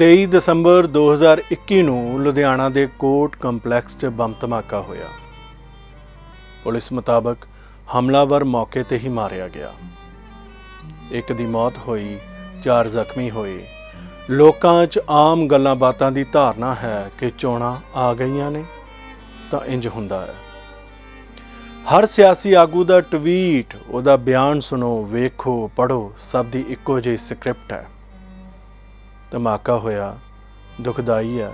23 ਦਸੰਬਰ 2021 ਨੂੰ ਲੁਧਿਆਣਾ ਦੇ court complex 'ਚ ਬੰਬ ਧਮਾਕਾ ਹੋਇਆ। ਪੁਲਿਸ ਮੁਤਾਬਕ ਹਮਲਾਵਰ ਮੌਕੇ ਤੇ ਹੀ ਮਾਰਿਆ ਗਿਆ। ਇੱਕ ਦੀ ਮੌਤ ਹੋਈ, 4 ਜ਼ਖਮੀ ਹੋਏ। ਲੋਕਾਂ 'ਚ ਆਮ ਗੱਲਾਂ ਬਾਤਾਂ ਦੀ ਧਾਰਨਾ ਹੈ ਕਿ ਚੋਣਾਂ ਆ ਗਈਆਂ ਨੇ ਤਾਂ ਇੰਜ ਹੁੰਦਾ ਹੈ। ਹਰ ਸਿਆਸੀ ਆਗੂ ਦਾ ਟਵੀਟ, ਉਹਦਾ ਬਿਆਨ ਸੁਣੋ, ਵੇਖੋ, ਪੜ੍ਹੋ, ਸਭ ਦੀ ਇੱਕੋ ਜਿਹੀ ਸਕ੍ਰਿਪਟ ਹੈ। ਧਮਾਕਾ ਹੋਇਆ, ਦੁਖਦਾਈ ਹੈ,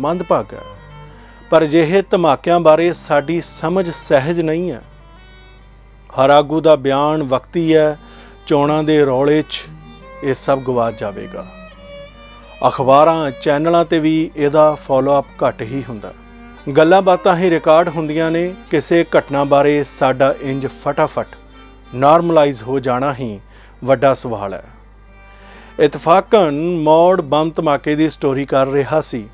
ਮੰਦਭਾਗਾ ਹੈ, ਪਰ ਅਜਿਹੇ ਧਮਾਕਿਆਂ ਬਾਰੇ ਸਾਡੀ ਸਮਝ ਸਹਿਜ ਨਹੀਂ ਹੈ। ਹਰ ਆਗੂ ਦਾ ਬਿਆਨ ਵਕਤੀ ਹੈ। ਚੋਣਾਂ ਦੇ ਰੌਲੇ 'ਚ ਇਹ ਸਭ ਗਵਾਚ ਜਾਵੇਗਾ। ਅਖਬਾਰਾਂ, ਚੈਨਲਾਂ ਤੇ ਵੀ ਇਹਦਾ ਫੋਲੋ-ਅਪ ਘੱਟ ਹੀ ਹੁੰਦਾ। ਗੱਲਾਂ ਬਾਤਾਂ ਹੀ ਰਿਕਾਰਡ ਹੁੰਦੀਆਂ ਨੇ। ਕਿਸੇ ਘਟਨਾ ਬਾਰੇ ਸਾਡਾ ਇੰਜ ਫਟਾਫਟ ਨਾਰਮਲਾਈਜ਼ ਹੋ ਜਾਣਾ ਹੀ ਵੱਡਾ ਸਵਾਲ ਹੈ। ਇਤਫਾਕਨ ਮੌੜ ਬੰਬ ਧਮਾਕੇ ਦੀ ਸਟੋਰੀ ਕਰ ਰਿਹਾ ਸੀ,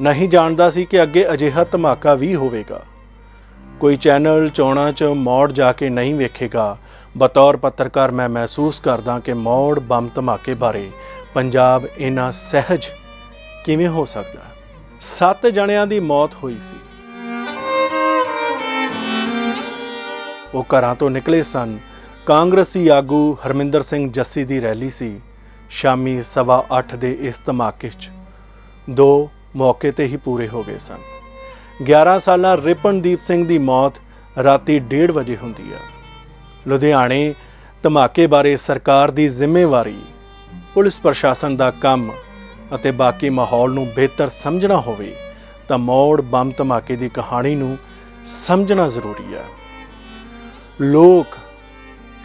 ਨਹੀਂ ਜਾਣਦਾ ਸੀ ਕਿ ਅੱਗੇ ਅਜਿਹਾ ਧਮਾਕਾ ਵੀ ਹੋਵੇਗਾ। ਕੋਈ ਚੈਨਲ ਚੋਣਾਂ 'ਚ ਮੌੜ ਜਾ ਕੇ ਨਹੀਂ ਵੇਖੇਗਾ। ਬਤੌਰ ਪੱਤਰਕਾਰ ਮੈਂ ਮਹਿਸੂਸ ਕਰਦਾ ਕਿ ਮੌੜ ਬੰਬ ਧਮਾਕੇ ਬਾਰੇ ਪੰਜਾਬ ਇੰਨਾ ਸਹਿਜ ਕਿਵੇਂ ਹੋ ਸਕਦਾ। 7 ਜਣਿਆਂ ਦੀ ਮੌਤ ਹੋਈ ਸੀ। ਉਹ ਘਰਾਂ ਤੋਂ ਨਿਕਲੇ ਸਨ। ਕਾਂਗਰਸੀ ਆਗੂ ਹਰਮਿੰਦਰ ਸਿੰਘ ਜੱਸੀ ਦੀ ਰੈਲੀ ਸੀ। ਸ਼ਾਮੀ 8:15 ਦੇ ਇਸ ਧਮਾਕੇ 'ਚ 2 ਮੌਕੇ ਤੇ ਹੀ ਪੂਰੇ ਹੋ ਗਏ ਸਨ। 11 ਸਾਲਾ ਰਿਪਨਦੀਪ ਸਿੰਘ ਦੀ ਮੌਤ ਰਾਤੀ 1:30 ਵਜੇ ਹੁੰਦੀ ਹੈ। ਲੁਧਿਆਣੇ ਧਮਾਕੇ ਬਾਰੇ ਸਰਕਾਰ ਦੀ ਜ਼ਿੰਮੇਵਾਰੀ, ਪੁਲਿਸ ਪ੍ਰਸ਼ਾਸਨ ਦਾ ਕੰਮ ਅਤੇ ਬਾਕੀ ਮਾਹੌਲ ਨੂੰ ਬਿਹਤਰ ਸਮਝਣਾ ਹੋਵੇ ਤਾਂ ਮੌੜ ਬੰਬ ਧਮਾਕੇ ਦੀ ਕਹਾਣੀ ਨੂੰ ਸਮਝਣਾ ਜ਼ਰੂਰੀ ਹੈ। ਲੋਕ,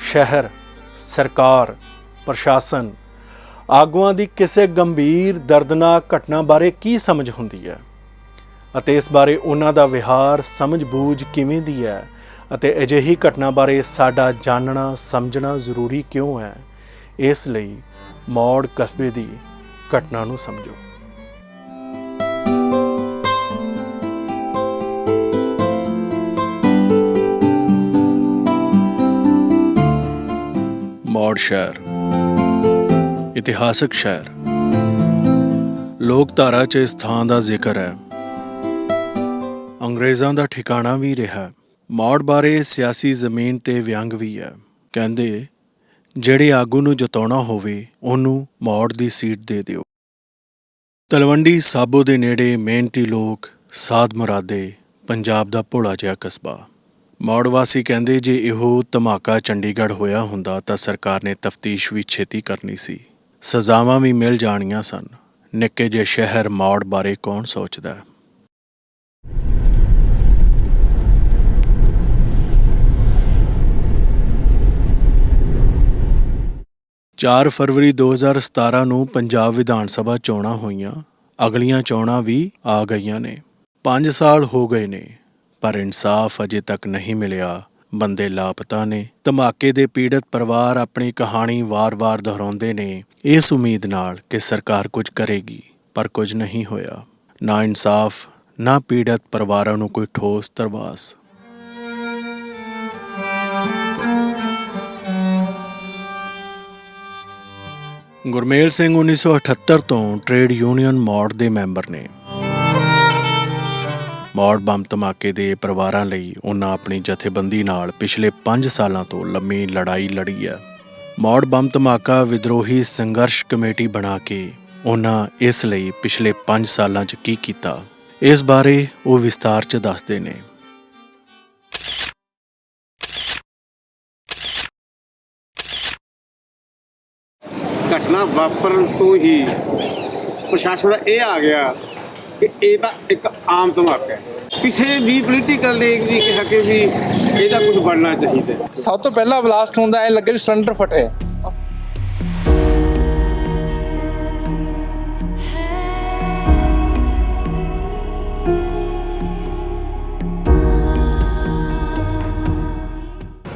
ਸ਼ਹਿਰ, ਸਰਕਾਰ, ਪ੍ਰਸ਼ਾਸਨ, ਆਗੂਆਂ ਦੀ ਕਿਸੇ ਗੰਭੀਰ ਦਰਦਨਾਕ ਘਟਨਾ ਬਾਰੇ ਕੀ ਸਮਝ ਹੁੰਦੀ ਹੈ ਅਤੇ ਇਸ ਬਾਰੇ ਉਹਨਾਂ ਦਾ ਵਿਹਾਰ, ਸਮਝ-ਬੂਝ ਕਿਵੇਂ ਦੀ ਹੈ ਅਤੇ ਅਜਿਹੀ ਘਟਨਾ ਬਾਰੇ ਸਾਡਾ ਜਾਣਨਾ ਸਮਝਣਾ ਜ਼ਰੂਰੀ ਕਿਉਂ ਹੈ। ਇਸ ਲਈ ਮੌੜ ਕਸਬੇ ਦੀ ਘਟਨਾ ਨੂੰ ਸਮਝੋ। ਮੌੜ ਸ਼ਹਿਰ ਇਤਿਹਾਸਕ ਸ਼ਹਿਰ। ਲੋਕਧਾਰਾ 'ਚ ਇਸ ਥਾਂ ਦਾ ਜ਼ਿਕਰ ਹੈ। ਅੰਗਰੇਜ਼ਾਂ ਦਾ ਠਿਕਾਣਾ ਵੀ ਰਿਹਾ। ਮੌੜ ਬਾਰੇ ਸਿਆਸੀ ਜ਼ਮੀਨ ਤੇ ਵਿਅੰਗ ਵੀ ਹੈ। ਕਹਿੰਦੇ ਜਿਹੜੇ ਆਗੂ ਨੂੰ ਜਿਤਾਉਣਾ ਹੋਵੇ ਉਹਨੂੰ ਮੌੜ ਦੀ ਸੀਟ ਦੇ ਦਿਓ। ਤਲਵੰਡੀ ਸਾਬੋ ਦੇ ਨੇੜੇ ਮਿਹਨਤੀ ਲੋਕ, ਸਾਧ ਮੁਰਾਦੇ, ਪੰਜਾਬ ਦਾ ਭੋਲਾ ਜਿਹਾ ਕਸਬਾ। ਮੌੜ ਵਾਸੀ ਕਹਿੰਦੇ ਜੇ ਇਹੋ ਧਮਾਕਾ ਚੰਡੀਗੜ੍ਹ ਹੋਇਆ ਹੁੰਦਾ ਤਾਂ ਸਰਕਾਰ ਨੇ ਤਫਤੀਸ਼ ਵੀ ਛੇਤੀ ਕਰਨੀ ਸੀ, ਸਜ਼ਾਵਾਂ ਵੀ ਮਿਲ ਜਾਣੀਆਂ ਸਨ। ਨਿੱਕੇ ਜਿਹੇ ਸ਼ਹਿਰ ਮੌੜ ਬਾਰੇ ਕੌਣ ਸੋਚਦਾ? 4 ਫਰਵਰੀ 2017 ਨੂੰ ਪੰਜਾਬ ਵਿਧਾਨ ਸਭਾ ਚੋਣਾਂ ਹੋਈਆਂ। ਅਗਲੀਆਂ ਚੋਣਾਂ ਵੀ ਆ ਗਈਆਂ ਨੇ। 5 ਸਾਲ ਹੋ ਗਏ ਨੇ ਪਰ ਇਨਸਾਫ ਅਜੇ ਤੱਕ ਨਹੀਂ ਮਿਲਿਆ। ਬੰਦੇ ਲਾਪਤਾ ਨੇ। ਧਮਾਕੇ ਦੇ ਪੀੜਤ ਪਰਿਵਾਰ ਆਪਣੀ ਕਹਾਣੀ ਵਾਰ-ਵਾਰ ਦੁਹਰਾਉਂਦੇ ਨੇ ਇਸ ਉਮੀਦ ਨਾਲ ਕਿ ਸਰਕਾਰ ਕੁਝ ਕਰੇਗੀ, ਪਰ ਕੁਝ ਨਹੀਂ ਹੋਇਆ। ਨਾ ਇਨਸਾਫ, ਨਾ ਪੀੜਤ ਪਰਿਵਾਰਾਂ ਨੂੰ ਕੋਈ ਠੋਸ ਧਰਵਾਸ। ਗੁਰਮੇਲ ਸਿੰਘ 1978 ਤੋਂ ਟ੍ਰੇਡ ਯੂਨੀਅਨ ਮੌੜ ਦੇ ਮੈਂਬਰ ਨੇ। ਮੌੜ ਬੰਬ ਧਮਾਕੇ ਦੇ ਪਰਿਵਾਰਾਂ ਲਈ ਉਹਨਾਂ ਆਪਣੀ ਜਥੇਬੰਦੀ ਨਾਲ ਪਿਛਲੇ 5 ਸਾਲਾਂ ਤੋਂ ਲੰਮੀ ਲੜਾਈ ਲੜੀ ਹੈ। ਮੌੜ ਬੰਬ ਧਮਾਕਾ ਵਿਦਰੋਹੀ ਸੰਘਰਸ਼ ਕਮੇਟੀ ਬਣਾ ਕੇ ਉਹਨਾਂ ਇਸ ਲਈ ਪਿਛਲੇ 5 ਸਾਲਾਂ 'ਚ ਕੀ ਕੀਤਾ, ਇਸ ਬਾਰੇ ਉਹ ਵਿਸਤਾਰ 'ਚ ਦੱਸਦੇ ਨੇ। ਘਟਨਾ ਵਾਪਰਨ ਤੋਂ ਹੀ ਪ੍ਰਸ਼ਾਸਨ ਦਾ ਇਹ ਆ ਗਿਆ ਕਿ ਇਹ ਤਾਂ ਇੱਕ ਆਮ ਧਮਾਕਾ ਹੈ। ਕਿਸੇ ਵੀ ਪੋਲੀਟੀਕਲ ਲੀਗ ਦੀ ਕਿਹਾ ਕਿ ਵੀ ਇਹਦਾ ਕੁਝ ਬਣਨਾ ਚਾਹੀਦਾ। ਸਭ ਤੋਂ ਪਹਿਲਾਂ ਬਲਾਸਟ ਹੁੰਦਾ ਐ ਲੱਗੇ ਵੀ ਸਿਲੰਡਰ ਫਟੇ।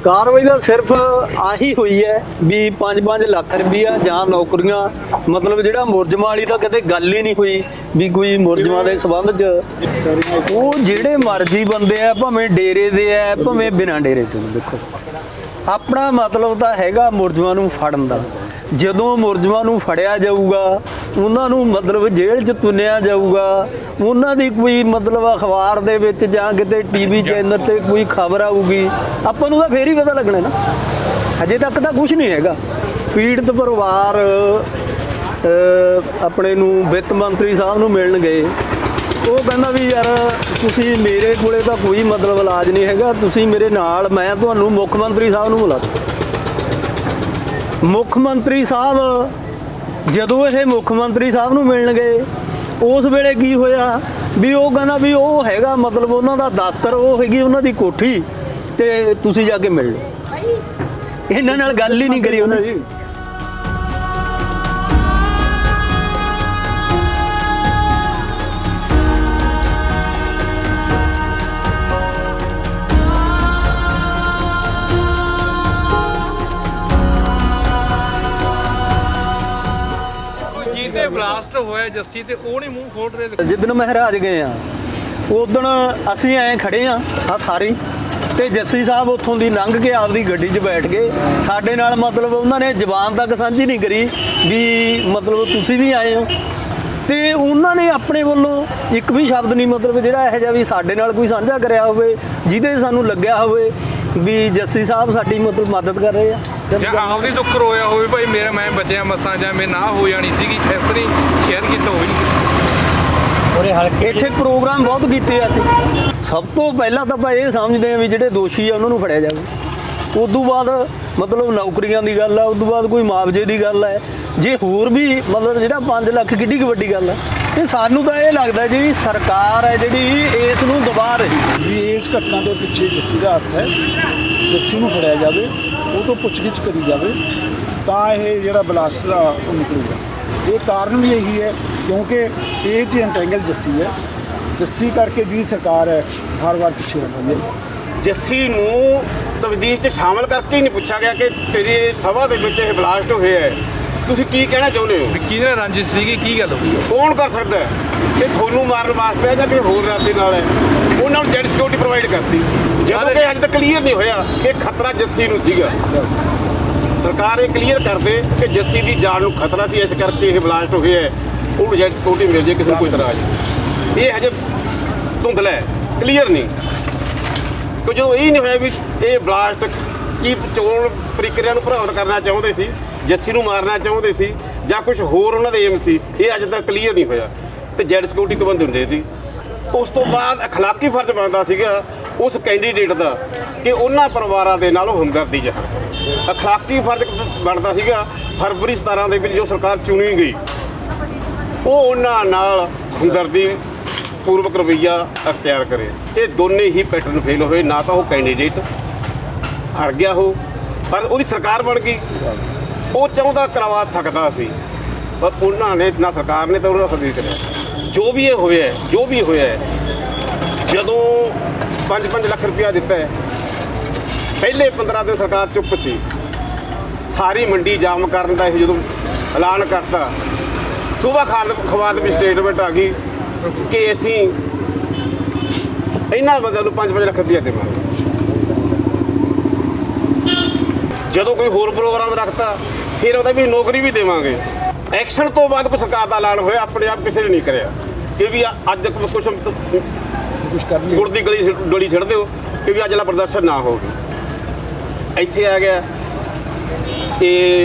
ਕਾਰਵਾਈ ਦਾ ਸਿਰਫ ਆਹੀ ਹੋਈ ਹੈ ਵੀ 5-5 ਲੱਖ ਰੁਪਈਆ ਜਾਂ ਨੌਕਰੀਆਂ, ਮਤਲਬ ਜਿਹੜਾ ਮੁਰਜਮਾਂ ਵਾਲੀ ਤਾਂ ਕਦੇ ਗੱਲ ਹੀ ਨਹੀਂ ਹੋਈ ਵੀ ਕੋਈ ਮੁਰਜਮਾਂ ਦੇ ਸੰਬੰਧ 'ਚ। ਉਹ ਜਿਹੜੇ ਮਰਜ਼ੀ ਬੰਦੇ ਆ, ਭਾਵੇਂ ਡੇਰੇ ਦੇ ਆ ਭਾਵੇਂ ਬਿਨਾਂ ਡੇਰੇ ਤੋਂ। ਦੇਖੋ ਆਪਣਾ ਮਤਲਬ ਤਾਂ ਹੈਗਾ ਮੁਰਜਮਾਂ ਨੂੰ ਫੜਨ ਦਾ। ਜਦੋਂ ਮੁਰਜਮਾਂ ਨੂੰ ਫੜਿਆ ਜਾਊਗਾ ਉਹਨਾਂ ਨੂੰ ਮਤਲਬ ਜੇਲ੍ਹ 'ਚ ਤੁੰਨਿਆ ਜਾਊਗਾ, ਉਹਨਾਂ ਦੀ ਕੋਈ ਮਤਲਬ ਅਖਬਾਰ ਦੇ ਵਿੱਚ ਜਾਂ ਕਿਤੇ ਟੀਵੀ ਚੈਨਲ ਤੇ ਕੋਈ ਖਬਰ ਆਊਗੀ, ਆਪਾਂ ਨੂੰ ਤਾਂ ਫੇਰ ਹੀ ਪਤਾ ਲੱਗਣਾ ਨਾ। ਹਜੇ ਤੱਕ ਤਾਂ ਕੁਝ ਨਹੀਂ ਹੈਗਾ। ਪੀੜਤ ਪਰਿਵਾਰ ਆਪਣੇ ਨੂੰ ਵਿੱਤ ਮੰਤਰੀ ਸਾਹਿਬ ਨੂੰ ਮਿਲਣ ਗਏ, ਉਹ ਕਹਿੰਦਾ ਵੀ ਯਾਰ ਤੁਸੀਂ ਮੇਰੇ ਕੋਲੇ ਤਾਂ ਕੋਈ ਮਤਲਬ ਇਲਾਜ ਨਹੀਂ ਹੈਗਾ, ਤੁਸੀਂ ਮੇਰੇ ਨਾਲ, ਮੈਂ ਤੁਹਾਨੂੰ ਮੁੱਖ ਮੰਤਰੀ ਸਾਹਿਬ ਨੂੰ ਮਿਲਾ ਦੂੰ। ਮੁੱਖ ਮੰਤਰੀ ਸਾਹਿਬ ਜਦੋਂ ਇਹ ਮੁੱਖ ਮੰਤਰੀ ਸਾਹਿਬ ਨੂੰ ਮਿਲਣ ਗਏ, ਉਸ ਵੇਲੇ ਕੀ ਹੋਇਆ ਵੀ ਉਹ ਕਹਿੰਦਾ ਵੀ ਉਹ ਹੈਗਾ ਮਤਲਬ ਉਹਨਾਂ ਦਾ ਦਫ਼ਤਰ, ਉਹ ਹੈਗੀ ਉਹਨਾਂ ਦੀ ਕੋਠੀ, ਤੇ ਤੁਸੀਂ ਜਾ ਕੇ ਮਿਲ ਲਓ। ਇਹਨਾਂ ਨਾਲ ਗੱਲ ਹੀ ਨਹੀਂ ਕਰੀ ਉਹਨਾਂ ਜੀ। ਜਿਹਦੇ ਬਲਾਸਟ ਹੋਇਆ ਜੱਸੀ ਤੇ ਉਹ ਨਹੀਂ ਮੂੰਹ ਖੋਲ ਰਹੇ। ਜਿੱਦਣ ਮਹਾਰਾਜ ਗਏ ਆ ਉਦਣ ਅਸੀਂ ਐਂ ਖੜੇ ਆ ਸਾਰੇ, ਤੇ ਜੱਸੀ ਸਾਹਿਬ ਉੱਥੋਂ ਦੀ ਲੰਘ ਕੇ ਆਪਦੀ ਗੱਡੀ 'ਚ ਬੈਠ ਗਏ। ਸਾਡੇ ਨਾਲ ਮਤਲਬ ਉਹਨਾਂ ਨੇ ਜ਼ਬਾਨ ਤੱਕ ਸਾਂਝੀ ਨਹੀਂ ਕਰੀ ਵੀ ਮਤਲਬ ਤੁਸੀਂ ਵੀ ਆਏ ਹੋ, ਤੇ ਉਹਨਾਂ ਨੇ ਆਪਣੇ ਵੱਲੋਂ ਇੱਕ ਵੀ ਸ਼ਬਦ ਨਹੀਂ ਮਤਲਬ ਜਿਹੜਾ ਇਹੋ ਜਿਹਾ ਵੀ ਸਾਡੇ ਨਾਲ ਕੋਈ ਸਾਂਝਾ ਕਰਿਆ ਹੋਵੇ ਜਿਹਦੇ ਸਾਨੂੰ ਲੱਗਿਆ ਹੋਵੇ ਵੀ ਜੱਸੀ ਸਾਹਿਬ ਸਾਡੀ ਮਤਲਬ ਮਦਦ ਕਰ ਰਹੇ ਆ। ਜਾਂ ਆਪਦੀ ਦੁੱਖ ਰੋਇਆ ਹੋਵੇ ਭਾਈ ਮੇਰਾ ਮੈਂ ਬਚਿਆ ਮਸਾਂ ਜਾਂ ਮੈਂ ਨਾ ਹੋ ਜਾਣੀ ਸੀਗੀ, ਇਸ ਤਰ੍ਹਾਂ ਸ਼ੇਅਰ ਕੀਤਾ ਹੋਵੇ। ਇੱਥੇ ਪ੍ਰੋਗਰਾਮ ਬਹੁਤ ਕੀਤੇ ਆ ਅਸੀਂ। ਸਭ ਤੋਂ ਪਹਿਲਾਂ ਤਾਂ ਆਪਾਂ ਇਹ ਸਮਝਦੇ ਹਾਂ ਵੀ ਜਿਹੜੇ ਦੋਸ਼ੀ ਆ ਉਹਨਾਂ ਨੂੰ ਫੜਿਆ ਜਾਵੇ। ਉਦੋਂ ਬਾਅਦ ਮਤਲਬ ਨੌਕਰੀਆਂ ਦੀ ਗੱਲ ਆ, ਉਦੋਂ ਬਾਅਦ ਕੋਈ ਮੁਆਵਜ਼ੇ ਦੀ ਗੱਲ ਹੈ। ਜੇ ਹੋਰ ਵੀ ਮਤਲਬ ਜਿਹੜਾ 5 ਲੱਖ ਕਿੱਡੀ ਕੁ ਵੱਡੀ ਗੱਲ ਹੈ। ਇਹ ਸਾਨੂੰ ਤਾਂ ਇਹ ਲੱਗਦਾ ਜੀ ਸਰਕਾਰ ਹੈ ਜਿਹੜੀ ਇਸ ਨੂੰ ਦਬਾ ਰਹੀ ਵੀ ਇਸ ਘਟਨਾ ਦੇ ਪਿੱਛੇ ਜੱਸੀ ਦਾ ਹੱਥ ਹੈ। ਜੱਸੀ ਨੂੰ ਫੜਿਆ ਜਾਵੇ, ਉਹ ਤੋਂ ਪੁੱਛਗਿੱਛ ਕਰੀ ਜਾਵੇ ਤਾਂ ਇਹ ਜਿਹੜਾ ਬਲਾਸਟ ਦਾ ਉਹ ਨਿਕਲੂਗਾ। ਇਹ ਕਾਰਨ ਵੀ ਇਹੀ ਹੈ ਕਿਉਂਕਿ ਇਹ 'ਚ ਐਂਟੈਂਗਲ ਜੱਸੀ ਹੈ। ਜੱਸੀ ਕਰਕੇ ਜਿਹੜੀ ਸਰਕਾਰ ਹੈ ਹਰ ਵਾਰ ਪਿੱਛੇ ਰਹਿੰਦੀ ਹੈ। ਜੱਸੀ ਨੂੰ ਤਬਦੀਲ 'ਚ ਸ਼ਾਮਲ ਕਰਕੇ ਹੀ ਨਹੀਂ ਪੁੱਛਿਆ ਗਿਆ ਕਿ ਤੇਰੀ ਸਭਾ ਦੇ ਵਿੱਚ ਇਹ ਬਲਾਸਟ ਹੋਇਆ ਹੈ, ਤੁਸੀਂ ਕੀ ਕਹਿਣਾ ਚਾਹੁੰਦੇ ਹੋ? ਕਿਹਦੇ ਨਾਲ ਰੰਜਿਸ਼ ਸੀਗੀ, ਕੀ ਗੱਲ ਹੋਈ? ਕੌਣ ਕਰ ਸਕਦਾ ਹੈ? ਇਹ ਤੁਹਾਨੂੰ ਮਾਰਨ ਵਾਸਤੇ ਹੈ ਜਾਂ ਕਿਸੇ ਹੋਰ ਰਾਤੇ ਨਾਲ ਹੈ? ਉਹਨਾਂ ਨੂੰ ਜੈਡ ਸਿਕਿਉਰਿਟੀ ਪ੍ਰੋਵਾਈਡ ਕਰਤੀ, ਜਦੋਂ ਕਿ ਅੱਜ ਤੱਕ ਕਲੀਅਰ ਨਹੀਂ ਹੋਇਆ ਕਿ ਖਤਰਾ ਜੱਸੀ ਨੂੰ ਸੀਗਾ। ਸਰਕਾਰ ਇਹ ਕਲੀਅਰ ਕਰਦੇ ਕਿ ਜੱਸੀ ਦੀ ਜਾਨ ਨੂੰ ਖਤਰਾ ਸੀ, ਇਸ ਕਰਕੇ ਇਹ ਬਲਾਸਟ ਹੋਇਆ ਹੈ। ਉਹਨੂੰ ਜੈਡ ਸਿਕਿਉਰਿਟੀ ਮਿਲ ਜੇ ਕਿਸੇ ਨੂੰ ਕੋਈ ਇਤਰਾਜ਼। ਇਹ ਹਜੇ ਧੁੰਦਲਾ ਹੈ, ਕਲੀਅਰ ਨਹੀਂ। ਕਿ ਜਦੋਂ ਇਹ ਨਹੀਂ ਹੋਇਆ ਵੀ ਇਹ ਬਲਾਸਟ ਕੀ ਚੋਣ ਪ੍ਰਕਿਰਿਆ ਨੂੰ ਪ੍ਰਭਾਵਿਤ ਕਰਨਾ ਚਾਹੁੰਦੇ ਸੀ, ਜੱਸੀ ਨੂੰ ਮਾਰਨਾ ਚਾਹੁੰਦੇ ਸੀ, ਜਾਂ ਕੁਝ ਹੋਰ ਉਹਨਾਂ ਦੇ ਏਮ ਸੀ, ਇਹ ਅੱਜ ਤੱਕ ਕਲੀਅਰ ਨਹੀਂ ਹੋਇਆ। ਤੇ ਜੈਡ ਸਿਕਿਉਰਿਟੀ ਕਿਉਂ ਦਿੰਦੇ ਸੀ? ਉਸ ਤੋਂ ਬਾਅਦ ਅਖਲਾਕੀ ਫਰਜ਼ ਬਣਦਾ ਸੀਗਾ ਉਸ ਕੈਂਡੀਡੇਟ ਦਾ ਕਿ ਉਹਨਾਂ ਪਰਿਵਾਰਾਂ ਦੇ ਨਾਲ ਉਹ ਹਮਦਰਦੀ ਜ਼ਾਹਰ। ਅਖਲਾਕੀ ਫਰਜ਼ ਬਣਦਾ ਸੀਗਾ ਫਰਵਰੀ 17 ਦੇ ਵਿੱਚ ਜੋ ਸਰਕਾਰ ਚੁਣੀ ਗਈ, ਉਹ ਉਹਨਾਂ ਨਾਲ ਹਮਦਰਦੀ ਪੂਰਵਕ ਰਵੱਈਆ ਅਖਤਿਆਰ ਕਰੇ। ਇਹ ਦੋਨੇ ਹੀ ਪੈਟਰਨ ਫੇਲ ਹੋਏ। ਨਾ ਤਾਂ ਉਹ ਕੈਂਡੀਡੇਟ ਹਾਰ ਗਿਆ ਹੋ, ਪਰ ਉਹਦੀ ਸਰਕਾਰ ਬਣ ਗਈ। ਉਹ ਚਾਹੁੰਦਾ ਕਰਵਾ ਸਕਦਾ ਸੀ, ਪਰ ਉਹਨਾਂ ਨੇ ਨਾ, ਸਰਕਾਰ ਨੇ ਤਾਂ ਉਹਨਾਂ ਦਾ ਹੱਥ ਕਰਿਆ। ਜੋ ਵੀ ਇਹ ਹੋਇਆ, ਜੋ ਵੀ ਹੋਇਆ, ਜਦੋਂ 5-5 ਲੱਖ ਰੁਪਇਆ ਦਿੱਤਾ ਹੈ, ਪਹਿਲੇ 15 ਦਿਨ ਸਰਕਾਰ ਚੁੱਪ ਸੀ। ਸਾਰੀ ਮੰਡੀ ਜਾਮ ਕਰਨ ਦਾ ਇਹ ਜਦੋਂ ਐਲਾਨ ਕਰਤਾ, ਸੂਬਾ ਅਖਬਾਰ ਦੇ ਵਿੱਚ ਸਟੇਟਮੈਂਟ ਆ ਗਈ ਕਿ ਅਸੀਂ ਇਹਨਾਂ ਬੰਦਿਆਂ ਨੂੰ 5-5 ਲੱਖ ਰੁਪਇਆ ਦੇਵਾਂਗੇ। ਜਦੋਂ ਕੋਈ ਹੋਰ ਪ੍ਰੋਗਰਾਮ ਰੱਖਤਾ, ਫਿਰ ਉਹਦਾ ਵੀ ਨੌਕਰੀ ਵੀ ਦੇਵਾਂਗੇ। ਐਕਸ਼ਨ ਤੋਂ ਬਾਅਦ ਕੋਈ ਸਰਕਾਰ ਦਾ ਐਲਾਨ ਹੋਇਆ, ਆਪਣੇ ਆਪ ਕਿਸੇ ਨੇ ਨਹੀਂ ਕਰਿਆ ਕਿ ਵੀ ਅੱਜ ਕੁਛ ਕਰ ਲਈ ਗੁੜ ਦੀ ਗਲੀ ਛੱਡ ਦਿਓ ਕਿ ਵੀ ਅੱਜ ਵਾਲਾ ਪ੍ਰਦਰਸ਼ਨ ਨਾ ਹੋਵੇ। ਇੱਥੇ ਆ ਗਿਆ ਤੇ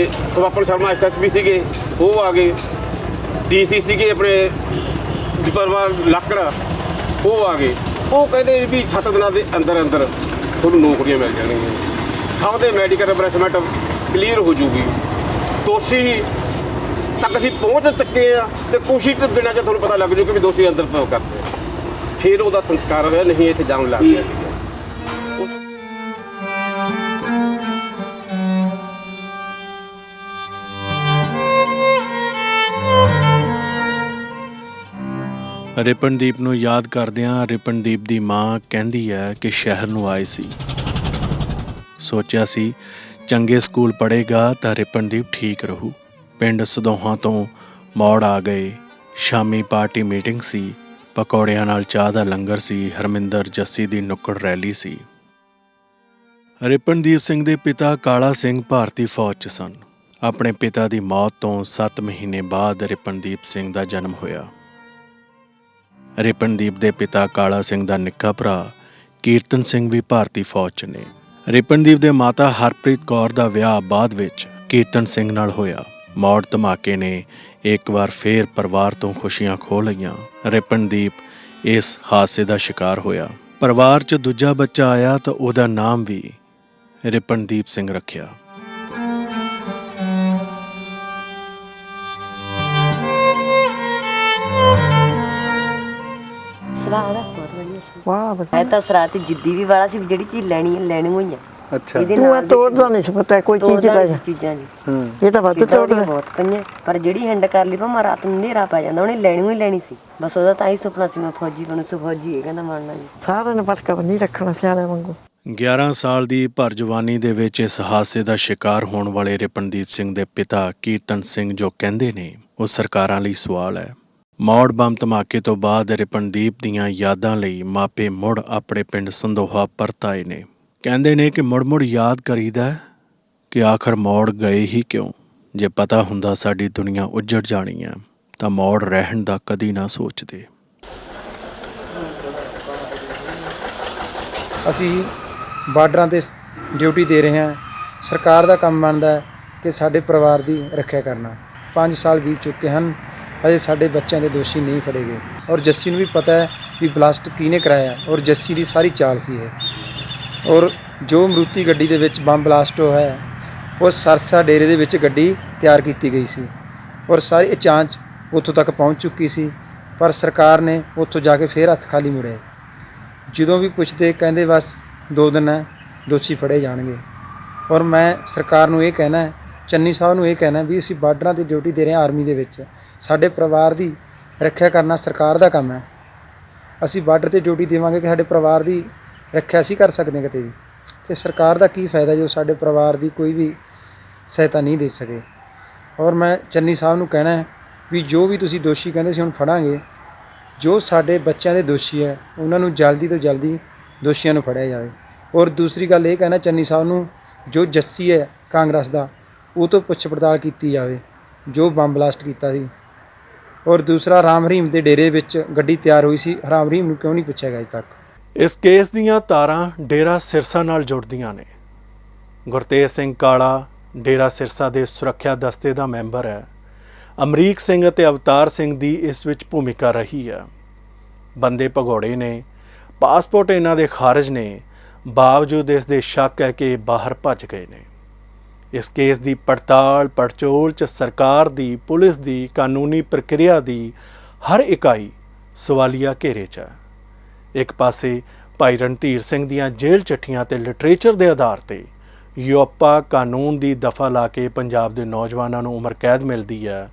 ਸਵਾਪਨ ਸ਼ਰਮਾ ਐਸਐਸਪੀ ਸੀਗੇ, ਉਹ ਆ ਗਏ। ਡੀਸੀ ਸੀਗੇ ਆਪਣੇ ਦੀਪਰਵਾ ਲੱਕੜਾ, ਉਹ ਆ ਗਏ। ਉਹ ਕਹਿੰਦੇ ਵੀ 7 ਦਿਨਾਂ ਦੇ ਅੰਦਰ ਅੰਦਰ ਤੁਹਾਨੂੰ ਨੌਕਰੀਆਂ ਮਿਲ ਜਾਣਗੀਆਂ, ਸਭ ਦੇ ਮੈਡੀਕਲ ਰਿਪਲੇਸਮੈਂਟ ਕਲੀਅਰ ਹੋ ਜੂਗੀ। ਦੋਸ਼ੀ ਤੱਕ ਅਸੀਂ ਪਹੁੰਚ ਚੁੱਕੇ ਆ ਤੇ ਕੁਛ ਹੀ ਦਿਨਾਂ 'ਚ ਤੁਹਾਨੂੰ ਪਤਾ ਲੱਗ ਜੂ ਕਿ ਵੀ ਦੋਸ਼ੀ ਅੰਦਰ ਪਓ ਕਰਦੇ ਆ। ਫਿਰ ਉਹਦਾ ਸੰਸਕਾਰ ਹੋਇਆ, ਨਹੀਂ ਇੱਥੇ ਜਾਮ ਲੱਗ ਗਿਆ ਸੀਗਾ। ਰਿਪਨਦੀਪ ਨੂੰ ਯਾਦ ਕਰਦਿਆਂ ਰਿਪਨਦੀਪ ਦੀ ਮਾਂ ਕਹਿੰਦੀ ਹੈ ਕਿ ਸ਼ਹਿਰ ਨੂੰ ਆਏ ਸੀ, ਸੋਚਿਆ ਸੀ ਚੰਗੇ ਸਕੂਲ ਪੜ੍ਹੇਗਾ ਤਾਂ ਰਿਪਨਦੀਪ ਠੀਕ ਰਹੂ। ਪਿੰਡ ਸਦੋਹਾਂ ਤੋਂ ਮੌੜ ਆ ਗਏ। ਸ਼ਾਮੀ ਪਾਰਟੀ ਮੀਟਿੰਗ ਸੀ, ਪਕੌੜਿਆਂ ਨਾਲ ਚਾਹ ਦਾ ਲੰਗਰ ਸੀ। ਹਰਮਿੰਦਰ ਜੱਸੀ ਦੀ ਨੁੱਕੜ ਰੈਲੀ ਸੀ। ਰਿਪਨਦੀਪ ਸਿੰਘ ਦੇ ਪਿਤਾ ਕਾਲਾ ਸਿੰਘ ਭਾਰਤੀ ਫੌਜ 'ਚ ਸਨ। ਆਪਣੇ ਪਿਤਾ ਦੀ ਮੌਤ ਤੋਂ 7 ਮਹੀਨੇ ਬਾਅਦ ਰਿਪਨਦੀਪ ਸਿੰਘ ਦਾ ਜਨਮ ਹੋਇਆ। ਰਿਪਨਦੀਪ ਦੇ ਪਿਤਾ ਕਾਲਾ ਸਿੰਘ ਦਾ ਨਿੱਕਾ ਭਰਾ ਕੀਰਤਨ ਸਿੰਘ ਵੀ ਭਾਰਤੀ ਫੌਜ 'ਚ ਨੇ। ਰਿਪਨਦੀਪ ਦੇ ਮਾਤਾ ਹਰਪ੍ਰੀਤ ਕੌਰ ਦਾ ਵਿਆਹ ਬਾਅਦ ਵਿੱਚ ਕੀਰਤਨ ਸਿੰਘ ਨਾਲ ਹੋਇਆ। ਮੌੜ ਧਮਾਕੇ ਨੇ ਇੱਕ ਵਾਰ ਫੇਰ ਪਰਿਵਾਰ ਤੋਂ ਖੁਸ਼ੀਆਂ ਖੋਹ ਲਈਆਂ। ਰਿਪਨਦੀਪ ਇਸ ਹਾਦਸੇ ਦਾ ਸ਼ਿਕਾਰ ਹੋਇਆ। ਪਰਿਵਾਰ 'ਚ ਦੂਜਾ ਬੱਚਾ ਆਇਆ ਤਾਂ ਉਹਦਾ ਨਾਮ ਵੀ ਰਿਪਨਦੀਪ ਸਿੰਘ ਰੱਖਿਆ। ਸਲਾਹ ਦਾ ਬਹੁਤ ਵਧੀਆ ਸੀ। ਵਾਹ ਹੈ ਤਾਂ ਸਰਾਤੀ ਜਿੱਦੀ ਵੀ ਵਾਲਾ ਸੀ ਵੀ ਜਿਹੜੀ ਚੀਜ਼ ਲੈਣੀ ਹੈ ਲੈਣੀ ਹੋਈ ਆ। ਅੱਛਾ। ਤੂੰ ਇਹ ਤੋੜਦਾ ਨਹੀਂ ਸੀ ਪਤਾ ਕੋਈ ਚੀਜ਼ ਦਾ ਚੀਜ਼ਾਂ ਜੀ ਇਹ ਤਾਂ ਵੱਧ ਚੀਜ਼ਾਂ ਤੋੜਦਾ ਬਹੁਤ ਪਈਆਂ ਪਰ ਜਿਹੜੀ ਹੈਂਡ ਕਰ ਲਈ ਭਾਵੇਂ ਰਾਤ ਨੂੰ ਹਨੇਰਾ ਪੈ ਜਾਂਦਾ ਉਹਨੇ ਲੈਣੀ ਹੋਈ ਲੈਣੀ ਸੀ। ਬਸ ਉਹਦਾ ਤਾਂ ਹੀ ਸੁਪਨਾ ਸੀ ਮੈਂ ਫੌਜੀ ਬਣੂ। ਸੋ ਫੌਜੀ ਇਹ ਕਹਿੰਦਾ ਬਣਨਾ ਜੀ। ਸਾਰਿਆਂ ਨੇ ਪਟਕਾ ਬੰਨੀ ਰੱਖਣਾ ਸਿਆਣੇ ਵਾਂਗੂ। 11 ਸਾਲ ਦੀ ਭਰ ਜਵਾਨੀ ਦੇ ਵਿੱਚ ਇਸ ਹਾਦਸੇ ਦਾ ਸ਼ਿਕਾਰ ਹੋਣ ਵਾਲੇ ਰਿਪਨਦੀਪ ਸਿੰਘ ਦੇ ਪਿਤਾ ਕੀਰਤਨ ਸਿੰਘ ਜੋ ਕਹਿੰਦੇ ਨੇ ਉਹ ਸਰਕਾਰਾਂ ਲਈ ਸਵਾਲ ਹੈ। ਮੌੜ ਬੰਬ ਧਮਾਕੇ ਤੋਂ ਬਾਅਦ ਰਿਪਨਦੀਪ ਦੀਆਂ ਯਾਦਾਂ ਲਈ ਮਾਪੇ ਮੁੜ ਆਪਣੇ ਪਿੰਡ ਸੰਦੋਹਾ ਪਰਤ ਆਏ ਨੇ। ਕਹਿੰਦੇ ਨੇ ਕਿ ਮੁੜ ਯਾਦ ਕਰੀਦਾ ਕਿ ਆਖਰ ਮੌੜ ਗਏ ਹੀ ਕਿਉਂ। ਜੇ ਪਤਾ ਹੁੰਦਾ ਸਾਡੀ ਦੁਨੀਆ ਉੱਜੜ ਜਾਣੀ ਹੈ ਤਾਂ ਮੌੜ ਰਹਿਣ ਦਾ ਕਦੀ ਨਾ ਸੋਚਦੇ। ਅਸੀਂ ਬਾਰਡਰਾਂ 'ਤੇ ਡਿਊਟੀ ਦੇ ਰਹੇ ਹਾਂ। ਸਰਕਾਰ ਦਾ ਕੰਮ ਬਣਦਾ ਹੈ ਕਿ ਸਾਡੇ ਪਰਿਵਾਰ ਦੀ ਰੱਖਿਆ ਕਰਨਾ। 5 ਸਾਲ ਬੀਤ ਚੁੱਕੇ ਹਨ, ਅਜੇ ਸਾਡੇ ਬੱਚਿਆਂ ਦੇ ਦੋਸ਼ੀ ਨਹੀਂ ਫੜੇ ਗਏ ਔਰ ਜੱਸੀ ਨੂੰ ਵੀ ਪਤਾ ਹੈ ਵੀ ਬਲਾਸਟ ਕਿਹਨੇ ਕਰਾਇਆ ਔਰ ਜੱਸੀ ਦੀ ਸਾਰੀ ਚਾਲ ਸੀ ਇਹ। ਔਰ ਜੋ ਮਰੂਤੀ ਗੱਡੀ ਦੇ ਵਿੱਚ ਬੰਬ ਬਲਾਸਟ ਹੋਇਆ ਹੈ ਉਹ ਸਰਸਾ ਡੇਰੇ ਦੇ ਵਿੱਚ ਗੱਡੀ ਤਿਆਰ ਕੀਤੀ ਗਈ ਸੀ ਔਰ ਸਾਰੀ ਜਾਂਚ ਉੱਥੋਂ ਤੱਕ ਪਹੁੰਚ ਚੁੱਕੀ ਸੀ ਪਰ ਸਰਕਾਰ ਨੇ ਉੱਥੋਂ ਜਾ ਕੇ ਫੇਰ ਹੱਥ ਖਾਲੀ ਮੁੜਿਆ। ਜਦੋਂ ਵੀ ਪੁੱਛਦੇ ਕਹਿੰਦੇ ਬਸ 2 ਦਿਨ ਹੈ ਦੋਸ਼ੀ ਫੜੇ ਜਾਣਗੇ। ਔਰ ਮੈਂ ਸਰਕਾਰ ਨੂੰ ਇਹ ਕਹਿਣਾ ਹੈ, ਚੰਨੀ ਸਾਹਿਬ ਨੂੰ ਇਹ ਕਹਿਣਾ ਵੀ ਅਸੀਂ ਬਾਰਡਰਾਂ 'ਤੇ ਡਿਊਟੀ ਦੇ ਰਹੇ ਹਾਂ ਆਰਮੀ ਦੇ ਵਿੱਚ। ਸਾਡੇ ਪਰਿਵਾਰ ਦੀ ਰੱਖਿਆ ਕਰਨਾ ਸਰਕਾਰ ਦਾ ਕੰਮ ਹੈ। ਅਸੀਂ ਬਾਰਡਰ 'ਤੇ ਡਿਊਟੀ ਦੇਵਾਂਗੇ ਕਿ ਸਾਡੇ ਪਰਿਵਾਰ ਦੀ ਰੱਖਿਆ ਅਸੀਂ ਕਰ ਸਕਦੇ ਹਾਂ ਕਿਤੇ ਵੀ। ਅਤੇ ਸਰਕਾਰ ਦਾ ਕੀ ਫਾਇਦਾ ਜੋ ਸਾਡੇ ਪਰਿਵਾਰ ਦੀ ਕੋਈ ਵੀ ਸਹਾਇਤਾ ਨਹੀਂ ਦੇ ਸਕੇ। ਔਰ ਮੈਂ ਚੰਨੀ ਸਾਹਿਬ ਨੂੰ ਕਹਿਣਾ ਹੈ ਵੀ ਜੋ ਵੀ ਤੁਸੀਂ ਦੋਸ਼ੀ ਕਹਿੰਦੇ ਸੀ ਹੁਣ ਫੜਾਂਗੇ, ਜੋ ਸਾਡੇ ਬੱਚਿਆਂ ਦੇ ਦੋਸ਼ੀ ਹੈ ਉਹਨਾਂ ਨੂੰ ਜਲਦੀ ਤੋਂ ਜਲਦੀ ਦੋਸ਼ੀਆਂ ਨੂੰ ਫੜਿਆ ਜਾਵੇ। ਔਰ ਦੂਸਰੀ ਗੱਲ ਇਹ ਕਹਿਣਾ ਚੰਨੀ ਸਾਹਿਬ ਨੂੰ, ਜੋ ਜੱਸੀ ਹੈ ਕਾਂਗਰਸ ਦਾ ਉਹ ਤੋਂ ਪੁੱਛ ਪੜਤਾਲ ਕੀਤੀ ਜਾਵੇ ਜੋ ਬੰਬ ਬਲਾਸਟ ਕੀਤਾ ਸੀ। ਔਰ ਦੂਸਰਾ ਰਾਮ ਰਹੀਮ ਦੇ ਡੇਰੇ ਵਿੱਚ ਗੱਡੀ ਤਿਆਰ ਹੋਈ ਸੀ, ਰਾਮ ਰਹੀਮ ਨੂੰ ਕਿਉਂ ਨਹੀਂ ਪੁੱਛਿਆ ਗਿਆ ਅਜੇ ਤੱਕ। ਇਸ ਕੇਸ ਦੀਆਂ ਤਾਰਾਂ ਡੇਰਾ ਸਿਰਸਾ ਨਾਲ ਜੁੜਦੀਆਂ ਨੇ। ਗੁਰਤੇਜ ਸਿੰਘ ਕਾਲਾ ਡੇਰਾ ਸਿਰਸਾ ਦੇ ਸੁਰੱਖਿਆ ਦਸਤੇ ਦਾ ਮੈਂਬਰ ਹੈ। ਅਮਰੀਕ ਸਿੰਘ ਅਤੇ ਅਵਤਾਰ ਸਿੰਘ ਦੀ ਇਸ ਵਿੱਚ ਭੂਮਿਕਾ ਰਹੀ ਹੈ। ਬੰਦੇ ਭਗੌੜੇ ਨੇ, ਪਾਸਪੋਰਟ ਇਹਨਾਂ ਦੇ ਖਾਰਜ ਨੇ, ਬਾਵਜੂਦ ਇਸ ਦੇ ਸ਼ੱਕ ਹੈ ਕਿ ਬਾਹਰ ਭੱਜ ਗਏ ਨੇ। ਇਸ ਕੇਸ ਦੀ ਪੜਚੋਲ 'ਚ ਸਰਕਾਰ ਦੀ, ਪੁਲਿਸ ਦੀ, ਕਾਨੂੰਨੀ ਪ੍ਰਕਿਰਿਆ ਦੀ ਹਰ ਇਕਾਈ ਸਵਾਲੀਆ ਘੇਰੇ 'ਚ ਹੈ। ਇੱਕ ਪਾਸੇ ਭਾਈ ਰਣਧੀਰ ਸਿੰਘ ਦੀਆਂ ਜੇਲ੍ਹ ਚਿੱਠੀਆਂ ਤੇ ਲਿਟਰੇਚਰ ਦੇ ਆਧਾਰ ਤੇ ਯੋਪਾ ਕਾਨੂੰਨ ਦੀ ਦਫਾ ਲਾ ਕੇ ਪੰਜਾਬ ਦੇ ਨੌਜਵਾਨਾਂ ਨੂੰ ਉਮਰ ਕੈਦ ਮਿਲਦੀ ਹੈ।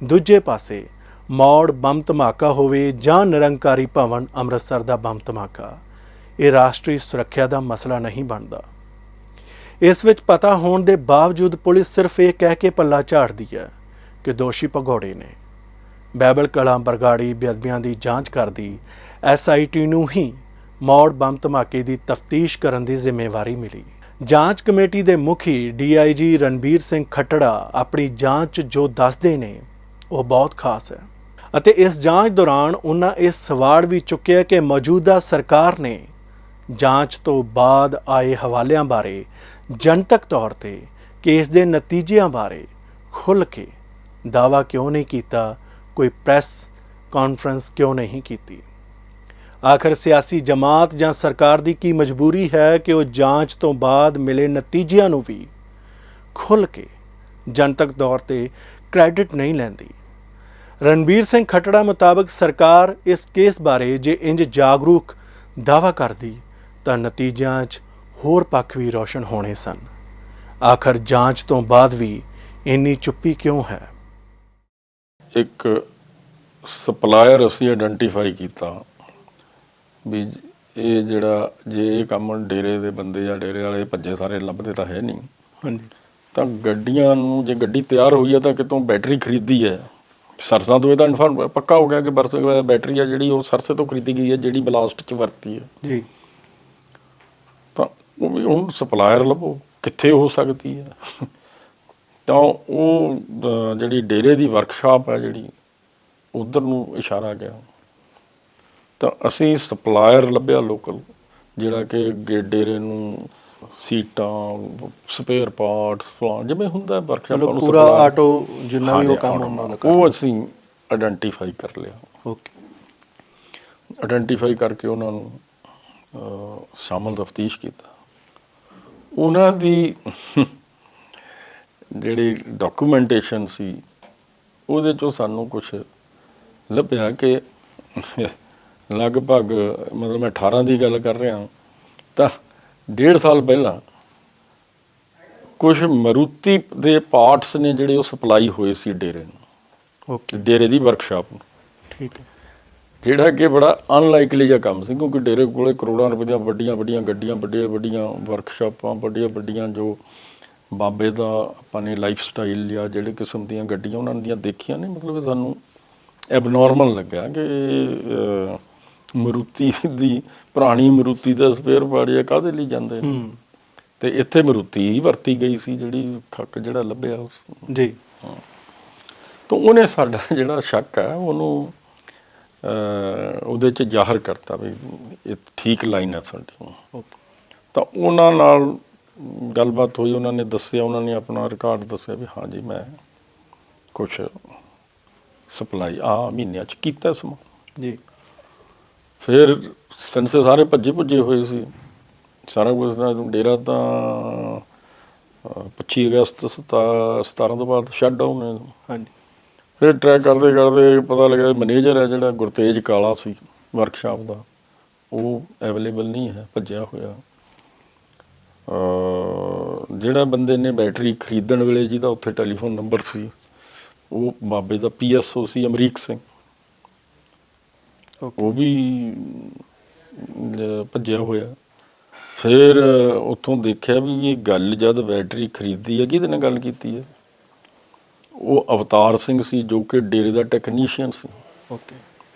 ਦੂਜੇ ਪਾਸੇ ਮੌੜ ਬੰਬ ਧਮਾਕਾ ਹੋਵੇ ਜਾਂ ਨਿਰੰਕਾਰੀ ਭਵਨ ਅੰਮ੍ਰਿਤਸਰ ਦਾ ਬੰਬ ਧਮਾਕਾ, ਇਹ ਰਾਸ਼ਟਰੀ ਸੁਰੱਖਿਆ ਦਾ ਮਸਲਾ ਨਹੀਂ ਬਣਦਾ। ਇਸ ਵਿੱਚ ਪਤਾ ਹੋਣ ਦੇ ਬਾਵਜੂਦ ਪੁਲਿਸ ਸਿਰਫ ਇਹ ਕਹਿ ਕੇ ਪੱਲਾ ਝਾੜਦੀ ਹੈ ਕਿ ਦੋਸ਼ੀ ਭਗੌੜੇ ਨੇ। ਬਾਈਬਲ ਕਲਾਂ ਬਰਗਾੜੀ ਬੇਅਦਬੀਆਂ ਦੀ ਜਾਂਚ ਕਰਦੀ SIT ਨੂੰ ਹੀ ਮੌੜ ਬੰਬ ਧਮਾਕੇ ਦੀ ਤਫਤੀਸ਼ ਕਰਨ ਦੀ ਜ਼ਿੰਮੇਵਾਰੀ ਮਿਲੀ। ਜਾਂਚ ਕਮੇਟੀ ਦੇ ਮੁਖੀ DIG ਰਣਬੀਰ ਸਿੰਘ ਖੱਟੜਾ ਆਪਣੀ ਜਾਂਚ ਜੋ ਦੱਸਦੇ ਨੇ ਉਹ ਬਹੁਤ ਖਾਸ ਹੈ ਅਤੇ ਇਸ ਜਾਂਚ ਦੌਰਾਨ ਉਹਨਾਂ ਇਹ ਸਵਾਲ ਵੀ ਚੁੱਕਿਆ ਕਿ ਮੌਜੂਦਾ ਸਰਕਾਰ ਨੇ ਜਾਂਚ ਤੋਂ ਬਾਅਦ ਆਏ ਹਵਾਲਿਆਂ ਬਾਰੇ ਜਨਤਕ ਤੌਰ ਤੇ ਕੇਸ ਦੇ ਨਤੀਜਿਆਂ ਬਾਰੇ ਖੁੱਲ੍ਹ ਕੇ ਦਾਅਵਾ ਕਿਉਂ ਨਹੀਂ ਕੀਤਾ, ਕੋਈ ਪ੍ਰੈਸ ਕਾਨਫਰੰਸ ਕਿਉਂ ਨਹੀਂ ਕੀਤੀ। ਆਖਰ ਸਿਆਸੀ ਜਮਾਤ ਜਾਂ ਸਰਕਾਰ ਦੀ ਕੀ ਮਜਬੂਰੀ ਹੈ ਕਿ ਉਹ ਜਾਂਚ ਤੋਂ ਬਾਅਦ ਮਿਲੇ ਨਤੀਜਿਆਂ ਨੂੰ ਵੀ ਖੁੱਲ੍ਹ ਕੇ ਜਨਤਕ ਤੌਰ ਤੇ ਕ੍ਰੈਡਿਟ ਨਹੀਂ ਲੈਂਦੀ। ਰਣਬੀਰ ਸਿੰਘ ਖੱਟੜਾ ਮੁਤਾਬਕ ਸਰਕਾਰ ਇਸ ਕੇਸ ਬਾਰੇ ਜੇ ਇੰਜ ਜਾਗਰੂਕ ਦਾਅਵਾ ਕਰਦੀ ਤਾਂ ਨਤੀਜਿਆਂ 'ਚ ਹੋਰ ਪੱਖ ਵੀ ਰੋਸ਼ਨ ਹੋਣੇ ਸਨ। ਆਖਰ ਜਾਂਚ ਤੋਂ ਬਾਅਦ ਵੀ ਇੰਨੀ ਚੁੱਪੀ ਕਿਉਂ ਹੈ? ਇੱਕ ਸਪਲਾਇਰ ਅਸੀਂ ਆਇਡੈਂਟੀਫਾਈ ਕੀਤਾ ਵੀ ਇਹ ਜਿਹੜਾ ਜੇ ਇਹ ਕੰਮ ਡੇਰੇ ਦੇ ਬੰਦੇ ਜਾਂ ਡੇਰੇ ਵਾਲੇ ਭੱਜੇ ਸਾਰੇ ਲੱਭਦੇ ਤਾਂ ਹੈ ਨਹੀਂ। ਹਾਂਜੀ। ਤਾਂ ਗੱਡੀਆਂ ਨੂੰ ਜੇ ਗੱਡੀ ਤਿਆਰ ਹੋਈ ਹੈ ਤਾਂ ਕਿਤੋਂ ਬੈਟਰੀ ਖਰੀਦੀ ਹੈ ਸਰਸਾ ਤੋਂ। ਇਹ ਤਾਂ ਇਨਫਾਰਮ ਪੱਕਾ ਹੋ ਗਿਆ ਕਿ ਬੈਟਰੀ ਆ ਜਿਹੜੀ ਉਹ ਸਰਸੇ ਤੋਂ ਖਰੀਦੀ ਗਈ ਹੈ ਜਿਹੜੀ ਬਲਾਸਟ 'ਚ ਵਰਤੀ ਹੈ ਜੀ। ਤਾਂ ਉਹ ਵੀ ਹੁਣ ਸਪਲਾਇਰ ਲੱਭੋ ਕਿੱਥੇ ਹੋ ਸਕਦੀ ਹੈ। ਤਾਂ ਉਹ ਜਿਹੜੀ ਡੇਰੇ ਦੀ ਵਰਕਸ਼ਾਪ ਹੈ ਜਿਹੜੀ ਉਧਰ ਨੂੰ ਇਸ਼ਾਰਾ ਗਿਆ। ਤਾਂ ਅਸੀਂ ਸਪਲਾਇਰ ਲੱਭਿਆ ਲੋਕਲ, ਜਿਹੜਾ ਕਿ ਅੱਗੇ ਡੇਰੇ ਨੂੰ ਸੀਟਾਂ, ਸਪੇਅਰ ਪਾਰਟਸ, ਫਲਾਣ ਜਿਵੇਂ ਹੁੰਦਾ ਵਰਕਸ਼ਾਪ ਮਤਲਬ ਪੂਰਾ ਆਟੋ ਜਿੰਨਾ ਵੀ ਉਹ ਕੰਮ ਉਹਨਾਂ ਦਾ ਉਹ ਅਸੀਂ ਆਇਡੈਂਟੀਫਾਈ ਕਰ ਲਿਆ। ਓਕੇ, ਆਇਡੈਂਟੀਫਾਈ ਕਰਕੇ ਉਹਨਾਂ ਨੂੰ ਸ਼ਾਮਲ ਤਫਤੀਸ਼ ਕੀਤਾ। ਉਹਨਾਂ ਦੀ ਜਿਹੜੀ ਡਾਕੂਮੈਂਟੇਸ਼ਨ ਸੀ ਉਹਦੇ 'ਚੋਂ ਸਾਨੂੰ ਕੁਛ ਲੱਭਿਆ ਕਿ ਲਗਭਗ ਮਤਲਬ ਮੈਂ 18 ਦੀ ਗੱਲ ਕਰ ਰਿਹਾ, ਤਾਂ 1.5 ਸਾਲ ਪਹਿਲਾਂ ਕੁਛ ਮਰੂਤੀ ਦੇ ਪਾਰਟਸ ਨੇ ਜਿਹੜੇ ਉਹ ਸਪਲਾਈ ਹੋਏ ਸੀ ਡੇਰੇ ਨੂੰ, ਓਕੇ, ਡੇਰੇ ਦੀ ਵਰਕਸ਼ਾਪ ਨੂੰ, ਠੀਕ ਹੈ, ਜਿਹੜਾ ਕਿ ਬੜਾ ਅਨਲਾਈਕਲੀ ਜਿਹਾ ਕੰਮ ਸੀ, ਕਿਉਂਕਿ ਡੇਰੇ ਕੋਲੇ ਕਰੋੜਾਂ ਰੁਪਏ ਦੀਆਂ ਵੱਡੀਆਂ ਵੱਡੀਆਂ ਗੱਡੀਆਂ, ਵੱਡੀਆਂ ਵੱਡੀਆਂ ਵਰਕਸ਼ਾਪਾਂ, ਵੱਡੀਆਂ ਵੱਡੀਆਂ ਜੋ ਬਾਬੇ ਦਾ ਆਪਾਂ ਨੇ ਲਾਈਫ ਸਟਾਈਲ ਜਾਂ ਜਿਹੜੇ ਕਿਸਮ ਦੀਆਂ ਗੱਡੀਆਂ ਉਹਨਾਂ ਦੀਆਂ ਦੇਖੀਆਂ ਨੇ, ਮਤਲਬ ਸਾਨੂੰ ਐਬਨੋਰਮਲ ਲੱਗਾ ਕਿ ਮਰੂਤੀ ਦੀ ਪੁਰਾਣੀ ਮਰੂਤੀ ਦਾ ਸਪੇਅਰ ਪਾਰਟ ਜਾਂ ਕਾਹਦੇ ਲਈ ਜਾਂਦੇ ਨੇ, ਤੇ ਇੱਥੇ ਮਰੂਤੀ ਹੀ ਵਰਤੀ ਗਈ ਸੀ ਜਿਹੜੀ ਖੱਕ ਜਿਹੜਾ ਲੱਭਿਆ ਉਸ ਜੀ। ਤਾਂ ਉਹਨੇ ਸਾਡਾ ਜਿਹੜਾ ਸ਼ੱਕ ਹੈ ਉਹਨੂੰ ਉਹਦੇ 'ਚ ਜ਼ਾਹਰ ਕਰਤਾ ਵੀ ਇਹ ਠੀਕ ਲਾਈਨ ਹੈ ਸਾਡੀ। ਤਾਂ ਉਹਨਾਂ ਨਾਲ ਗੱਲਬਾਤ ਹੋਈ, ਉਹਨਾਂ ਨੇ ਦੱਸਿਆ, ਉਹਨਾਂ ਨੇ ਆਪਣਾ ਰਿਕਾਰਡ ਦੱਸਿਆ ਵੀ ਹਾਂਜੀ ਮੈਂ ਕੁਛ ਸਪਲਾਈ ਮਹੀਨਿਆਂ 'ਚ ਕੀਤਾ ਸਮਾਂ ਜੀ। ਫਿਰ ਸੰਸੇ ਸਾਰੇ ਭੱਜੇ ਭੁੱਜੇ ਹੋਏ ਸੀ, ਸਾਰਾ ਕੁਛ ਦਾ ਡੇਰਾ ਤਾਂ 25 ਅਗਸਤ 17 ਤੋਂ ਬਾਅਦ ਸ਼ਟ ਡਾਊਨ ਹੈ। ਹਾਂਜੀ, ਫਿਰ ਟਰੈਕ ਕਰਦੇ ਕਰਦੇ ਪਤਾ ਲੱਗਿਆ ਮੈਨੇਜਰ ਹੈ ਜਿਹੜਾ ਗੁਰਤੇਜ ਕਾਲਾ ਸੀ ਵਰਕਸ਼ਾਪ ਦਾ, ਉਹ ਅਵੇਲੇਬਲ ਨਹੀਂ ਹੈ, ਭੱਜਿਆ ਹੋਇਆ। ਜਿਹੜਾ ਬੰਦੇ ਨੇ ਬੈਟਰੀ ਖਰੀਦਣ ਵੇਲੇ ਜਿਹਦਾ ਉੱਥੇ ਟੈਲੀਫੋਨ ਨੰਬਰ ਸੀ, ਉਹ ਬਾਬੇ ਦਾ PSO ਸੀ ਅਮਰੀਕ ਸਿੰਘ, ਉਹ ਵੀ ਭੱਜਿਆ ਹੋਇਆ। ਫਿਰ ਉੱਥੋਂ ਦੇਖਿਆ ਵੀ ਇਹ ਗੱਲ ਜਦ ਬੈਟਰੀ ਖਰੀਦੀ ਹੈ ਕਿਹਦੇ ਨਾਲ ਗੱਲ ਕੀਤੀ ਹੈ, ਉਹ ਅਵਤਾਰ ਸਿੰਘ ਸੀ ਜੋ ਕਿ ਡੇਰੇ ਦਾ ਟੈਕਨੀਸ਼ੀਅਨ ਸੀ। ਓਕੇ,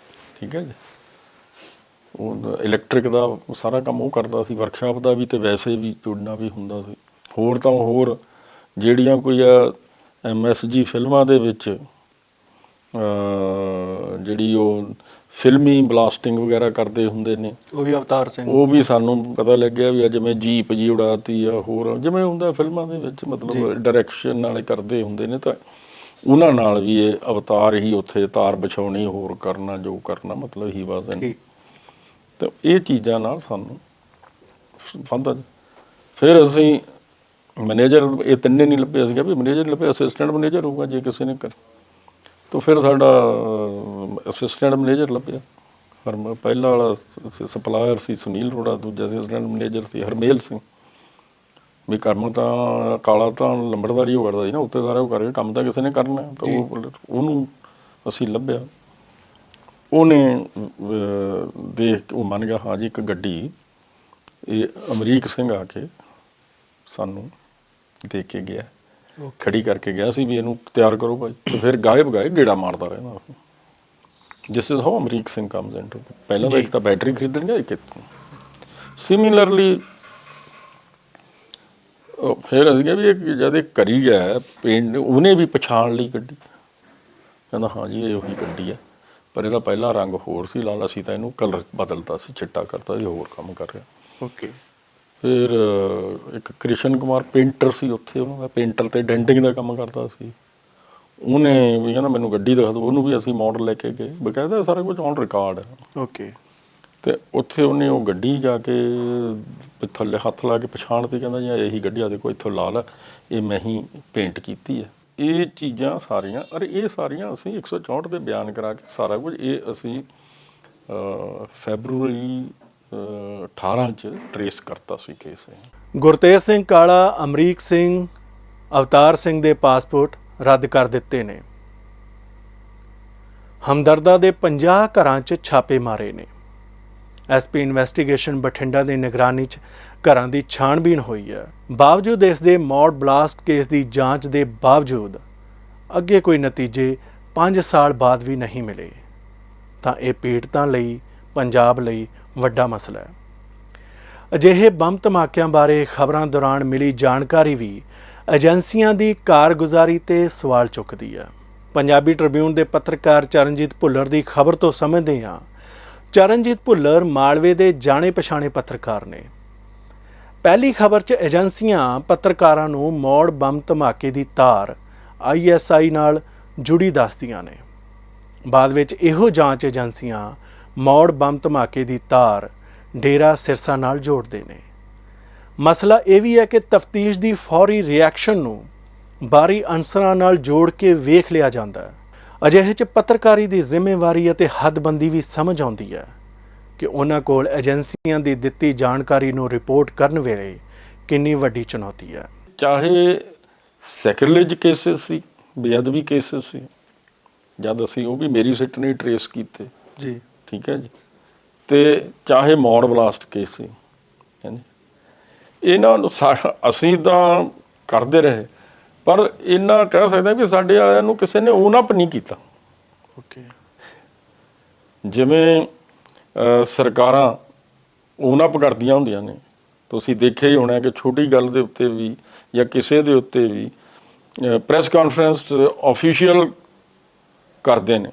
ਠੀਕ ਹੈ ਜੀ, ਉਹ ਇਲੈਕਟ੍ਰਿਕ ਦਾ ਸਾਰਾ ਕੰਮ ਉਹ ਕਰਦਾ ਸੀ, ਵਰਕਸ਼ਾਪ ਦਾ ਵੀ ਤੇ ਵੈਸੇ ਵੀ ਜੁੜਨਾ ਵੀ ਹੁੰਦਾ ਸੀ। ਹੋਰ ਤਾਂ ਹੋਰ ਜਿਹੜੀਆਂ ਕੋਈ MSG ਫਿਲਮਾਂ ਦੇ ਵਿੱਚ ਜਿਹੜੀ ਉਹ ਫਿਲਮੀ ਬਲਾਸਟਿੰਗ ਵਗੈਰਾ ਕਰਦੇ ਹੁੰਦੇ ਨੇ, ਉਹ ਵੀ ਅਵਤਾਰ ਸਿੰਘ, ਉਹ ਵੀ ਸਾਨੂੰ ਪਤਾ ਲੱਗਿਆ ਵੀ ਜਿਵੇਂ ਜੀਪ ਜੀ ਉਡਾਤੀ ਆ, ਹੋਰ ਜਿਵੇਂ ਹੁੰਦਾ ਫਿਲਮਾਂ ਦੇ ਵਿੱਚ, ਮਤਲਬ ਡਾਇਰੈਕਸ਼ਨ ਨਾਲੇ ਕਰਦੇ ਹੁੰਦੇ ਨੇ, ਤਾਂ ਉਹਨਾਂ ਨਾਲ ਵੀ ਇਹ ਅਵਤਾਰ ਹੀ ਉੱਥੇ ਤਾਰ ਵਿਛਾਉਣੀ, ਹੋਰ ਕਰਨਾ ਜੋ ਕਰਨਾ, ਮਤਲਬ ਹੀ ਵਾਸ ਹੈ। ਤਾਂ ਇਹ ਚੀਜ਼ਾਂ ਨਾਲ ਸਾਨੂੰ ਫੰਦਾ। ਫਿਰ ਅਸੀਂ ਮੈਨੇਜਰ, ਇਹ ਤਿੰਨੇ ਨਹੀਂ ਲੱਭਿਆ ਸੀਗਾ ਵੀ ਮੈਨੇਜਰ ਨਹੀਂ ਲੱਭਿਆ, ਅਸਿਸਟੈਂਟ ਮੈਨੇਜਰ ਹੋਊਗਾ ਜੇ ਕਿਸੇ ਨੇ ਕਰ। ਤਾਂ ਫਿਰ ਸਾਡਾ ਅਸਿਸਟੈਂਟ ਮੈਨੇਜਰ ਲੱਭਿਆ, ਪਹਿਲਾ ਵਾਲਾ ਸਪਲਾਇਰ ਸੀ ਸੁਨੀਲ ਅਰੋੜਾ, ਦੂਜਾ ਅਸਿਸਟੈਂਟ ਮੈਨੇਜਰ ਸੀ ਹਰਮੇਲ ਸਿੰਘ। ਵੀ ਕੰਮ ਤਾਂ ਕਾਲਾ ਤਾਂ ਲੰਬੜਦਾਰੀ ਉਹ ਕਰਦਾ ਸੀ ਨਾ, ਉੱਤੇ ਸਾਰਾ ਉਹ ਕਰਕੇ ਕੰਮ ਤਾਂ ਕਿਸੇ ਨੇ ਕਰਨਾ, ਤਾਂ ਉਹਨੂੰ ਅਸੀਂ ਲੱਭਿਆ। ਉਹਨੇ ਦੇਖ ਕੇ ਉਹ ਮੰਨ ਗਿਆ, ਹਾਂ ਜੀ ਇੱਕ ਗੱਡੀ ਇਹ ਅਮਰੀਕ ਸਿੰਘ ਆ ਕੇ ਸਾਨੂੰ ਦੇ ਕੇ ਗਿਆ, ਖੜੀ ਕਰਕੇ ਗਿਆ ਸੀ ਵੀ ਇਹਨੂੰ ਤਿਆਰ ਕਰੋ ਭਾਈ। ਤੇ ਫਿਰ ਗਾਏ ਬਗਾਏ ਗੇੜਾ ਮਾਰਦਾ ਰਹਿੰਦਾ, ਜਿਸ how Amrik Singh comes into. ਪਹਿਲਾਂ ਤਾਂ ਇੱਕ ਤਾਂ ਬੈਟਰੀ ਖਰੀਦਣ ਗਿਆ, ਇੱਕ ਸਿਮਿਲਰਲੀ ਫਿਰ ਅਸੀਂ ਕਿਹਾ ਵੀ ਇਹ ਜਦ ਇਹ ਕਰੀ ਗਿਆ ਪੇਂਟ, ਉਹਨੇ ਵੀ ਪਛਾਣ ਲਈ ਗੱਡੀ, ਕਹਿੰਦਾ ਹਾਂ ਜੀ ਇਹ ਉਹੀ ਗੱਡੀ ਹੈ, ਪਰ ਇਹਦਾ ਪਹਿਲਾ ਰੰਗ ਹੋਰ ਸੀ ਲਾਲ, ਅਸੀਂ ਤਾਂ ਇਹਨੂੰ ਕਲਰ ਬਦਲਤਾ ਸੀ, ਚਿੱਟਾ ਕਰਤਾ ਸੀ, ਹੋਰ ਕੰਮ ਕਰ ਰਿਹਾ। ਓਕੇ। ਫਿਰ ਇੱਕ ਕ੍ਰਿਸ਼ਨ ਕੁਮਾਰ ਪੇਂਟਰ ਸੀ ਉੱਥੇ, ਉਹਨਾਂ ਦਾ ਪੇਂਟਰ ਤੇ ਡੈਂਟਿੰਗ ਦਾ ਕੰਮ ਕਰਦਾ ਸੀ, ਉਹਨੇ ਵੀ ਕਹਿੰਦਾ ਮੈਨੂੰ ਗੱਡੀ ਦਿਖਾ ਦਿਓ, ਉਹਨੂੰ ਵੀ ਅਸੀਂ ਮਾਡਲ ਲੈ ਕੇ ਗਏ, ਬਕਾਇਦਾ ਸਾਰਾ ਕੁਝ ਔਨ ਰਿਕਾਰਡ ਹੈ। ਓਕੇ। ਤੇ ਉੱਥੇ ਉਹਨੇ ਉਹ ਗੱਡੀ ਜਾ ਕੇ ਥੱਲੇ ਹੱਥ ਲਾ ਕੇ ਪਛਾਣ ਤੇ ਕਹਿੰਦਾ ਜੀ ਇਹੀ ਗੱਡੀ ਆ ਦੇਖੋ ਇੱਥੋਂ ਲਾ ਲਾ, ਇਹ ਮੈਂ ਹੀ ਪੇਂਟ ਕੀਤੀ ਹੈ। ਇਹ ਚੀਜ਼ਾਂ ਸਾਰੀਆਂ, ਅਰੇ ਇਹ ਸਾਰੀਆਂ ਅਸੀਂ 164 ਦੇ ਬਿਆਨ ਕਰਾ ਕੇ ਸਾਰਾ ਕੁਝ ਇਹ ਅਸੀਂ ਫੈਬਰੂਰੀ 18 ਚ ਟਰੇਸ ਕਰਤਾ ਸੀ ਕੇਸ। ਗੁਰਤੇਜ ਸਿੰਘ ਕਾਲਾ, ਅਮਰੀਕ ਸਿੰਘ, ਅਵਤਾਰ ਸਿੰਘ ਦੇ ਪਾਸਪੋਰਟ ਰੱਦ ਕਰ ਦਿੱਤੇ ਨੇ। ਹਮਦਰਦਾ ਦੇ 50 ਘਰਾਂ 'ਚ ਛਾਪੇ ਮਾਰੇ ਨੇ। SP ਇਨਵੈਸਟੀਗੇਸ਼ਨ ਬਠਿੰਡਾ ਦੀ ਨਿਗਰਾਨੀ 'ਚ ਘਰਾਂ ਦੀ ਛਾਣਬੀਣ ਹੋਈ ਹੈ। ਬਾਵਜੂਦ ਇਸ ਦੇ ਮੌਡ ਬਲਾਸਟ ਕੇਸ ਦੀ ਜਾਂਚ ਦੇ ਬਾਵਜੂਦ ਅੱਗੇ ਕੋਈ ਨਤੀਜੇ 5 ਸਾਲ ਬਾਅਦ ਵੀ ਨਹੀਂ ਮਿਲੇ, ਤਾਂ ਇਹ ਪੀੜਤਾਂ ਲਈ, ਪੰਜਾਬ ਲਈ ਵੱਡਾ ਮਸਲਾ ਹੈ। ਅਜਿਹੇ ਬੰਬ ਧਮਾਕਿਆਂ ਬਾਰੇ ਖਬਰਾਂ ਦੌਰਾਨ ਮਿਲੀ ਜਾਣਕਾਰੀ ਵੀ ਏਜੰਸੀਆਂ ਦੀ ਕਾਰਗੁਜ਼ਾਰੀ ਤੇ ਸਵਾਲ ਚੁੱਕਦੀ ਹੈ। ਪੰਜਾਬੀ ਟ੍ਰਿਬਿਊਨ ਦੇ ਪੱਤਰਕਾਰ ਚਰਨਜੀਤ ਭੁੱਲਰ ਦੀ ਖਬਰ ਤੋਂ ਸਮਝਦੇ ਹਾਂ, ਚਰਨਜੀਤ ਭੁੱਲਰ ਮਾਲਵੇ ਦੇ ਜਾਣੇ ਪਛਾਣੇ ਪੱਤਰਕਾਰ ਨੇ। ਪਹਿਲੀ ਖਬਰ 'ਚ ਏਜੰਸੀਆਂ ਪੱਤਰਕਾਰਾਂ ਨੂੰ ਮੌੜ ਬੰਬ ਧਮਾਕੇ ਦੀ ਤਾਰ ISI ਨਾਲ ਜੁੜੀ ਦੱਸਦੀਆਂ ਨੇ। ਬਾਅਦ ਵਿੱਚ ਇਹੋ ਜਾਂਚ ਏਜੰਸੀਆਂ ਮੌੜ ਬੰਬ ਧਮਾਕੇ ਦੀ ਤਾਰ ਡੇਰਾ ਸਿਰਸਾ ਨਾਲ ਜੋੜਦੇ ਨੇ। ਮਸਲਾ ਇਹ ਵੀ ਹੈ ਕਿ ਤਫਤੀਸ਼ ਦੀ ਫੌਰੀ ਰਿਐਕਸ਼ਨ ਨੂੰ ਬਾਹਰੀ ਅਨਸਰਾਂ ਨਾਲ ਜੋੜ ਕੇ ਵੇਖ ਲਿਆ ਜਾਂਦਾ ਹੈ। ਅਜਿਹੇ 'ਚ ਪੱਤਰਕਾਰੀ ਦੀ ਜ਼ਿੰਮੇਵਾਰੀ ਅਤੇ ਹੱਦਬੰਦੀ ਵੀ ਸਮਝ ਆਉਂਦੀ ਹੈ ਕਿ ਉਹਨਾਂ ਕੋਲ ਏਜੰਸੀਆਂ ਦੀ ਦਿੱਤੀ ਜਾਣਕਾਰੀ ਨੂੰ ਰਿਪੋਰਟ ਕਰਨ ਵੇਲੇ ਕਿੰਨੀ ਵੱਡੀ ਚੁਣੌਤੀ ਹੈ। ਚਾਹੇ ਸੈਕਰੇਜ ਕੇਸਿਸ ਸੀ, ਬੇਅਦਬੀ ਕੇਸਿਸ ਸੀ, ਜਦ ਅਸੀਂ ਉਹ ਵੀ ਮੇਰੀ ਸਿੱਟ ਨਹੀਂ ਟਰੇਸ ਕੀਤੇ ਜੀ, ਠੀਕ ਹੈ ਜੀ, ਤੇ ਚਾਹੇ ਮੌੜ ਬਲਾਸਟ ਕੇਸ ਸੀ, ਹਾਂਜੀ, ਇਹਨਾਂ ਨੂੰ ਅਸੀਂ ਤਾਂ ਕਰਦੇ ਰਹੇ, ਪਰ ਇਹਨਾਂ ਕਹਿ ਸਕਦੇ ਕਿ ਸਾਡੇ ਵਾਲਿਆਂ ਨੂੰ ਕਿਸੇ ਨੇ ਓਨ ਅਪ ਨਹੀਂ ਕੀਤਾ। ਓਕੇ, ਜਿਵੇਂ ਸਰਕਾਰਾਂ ਓਨ ਅਪ ਕਰਦੀਆਂ ਹੁੰਦੀਆਂ ਨੇ, ਤੁਸੀਂ ਦੇਖਿਆ ਹੀ ਹੋਣਾ ਕਿ ਛੋਟੀ ਗੱਲ ਦੇ ਉੱਤੇ ਵੀ ਜਾਂ ਕਿਸੇ ਦੇ ਉੱਤੇ ਵੀ ਪ੍ਰੈਸ ਕਾਨਫਰੰਸ ਆਫੀਸ਼ੀਅਲ ਕਰਦੇ ਨੇ।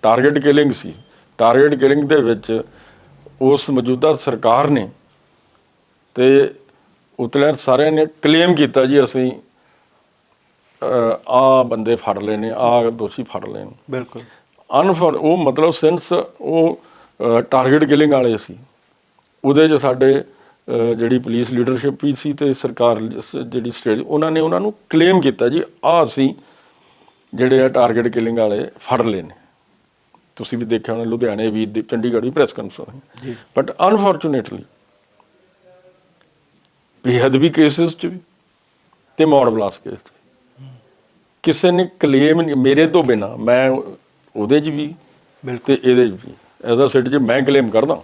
ਟਾਰਗੇਟ ਕਿਲਿੰਗ ਸੀ, ਟਾਰਗੇਟ ਕਿਲਿੰਗ ਦੇ ਵਿੱਚ ਉਸ ਮੌਜੂਦਾ ਸਰਕਾਰ ਨੇ ਤੇ ਉਤਲੇ ਸਾਰਿਆਂ ਨੇ ਕਲੇਮ ਕੀਤਾ ਜੀ ਅਸੀਂ ਆ ਬੰਦੇ ਫੜ ਲਏ ਨੇ, ਆ ਦੋਸ਼ੀ ਫੜ ਲਏ ਨੇ। ਬਿਲਕੁਲ ਉਹ ਮਤਲਬ ਸਿੰਸ ਉਹ ਟਾਰਗੇਟ ਕਿਲਿੰਗ ਵਾਲੇ ਸੀ, ਉਹਦੇ 'ਚ ਸਾਡੇ ਜਿਹੜੀ ਪੁਲਿਸ ਲੀਡਰਸ਼ਿਪ ਵੀ ਸੀ ਤੇ ਸਰਕਾਰ ਜਿਹੜੀ ਸਟੇਟ, ਉਹਨਾਂ ਨੇ ਉਹਨਾਂ ਨੂੰ ਕਲੇਮ ਕੀਤਾ ਜੀ ਆ ਅਸੀਂ ਜਿਹੜੇ ਆ ਟਾਰਗੇਟ ਕਿਲਿੰਗ ਵਾਲੇ ਫੜ ਲਏ ਨੇ। ਤੁਸੀਂ ਵੀ ਦੇਖਿਆ ਹੋਣਾ ਲੁਧਿਆਣੇ ਵੀ, ਚੰਡੀਗੜ੍ਹ ਵੀ ਪ੍ਰੈਸ ਕਾਨਫਰੰਸ ਜੀ। ਬਟ ਅਨਫੋਰਚੂਨੇਟਲੀ ਬੇਅਦਬੀ ਕੇਸਿਸ 'ਚ ਵੀ ਤੇ ਮੌੜ ਬਲਾਸਟ ਕੇਸ 'ਚ ਕਿਸੇ ਨੇ ਕਲੇਮ ਨਹੀਂ ਮੇਰੇ ਤੋਂ ਬਿਨਾਂ, ਮੈਂ ਉਹਦੇ 'ਚ ਵੀ ਤੇ ਇਹਦੇ 'ਚ ਵੀ ਐਜ਼ ਅ ਸਿਟ 'ਚ ਮੈਂ ਕਲੇਮ ਕਰਦਾ,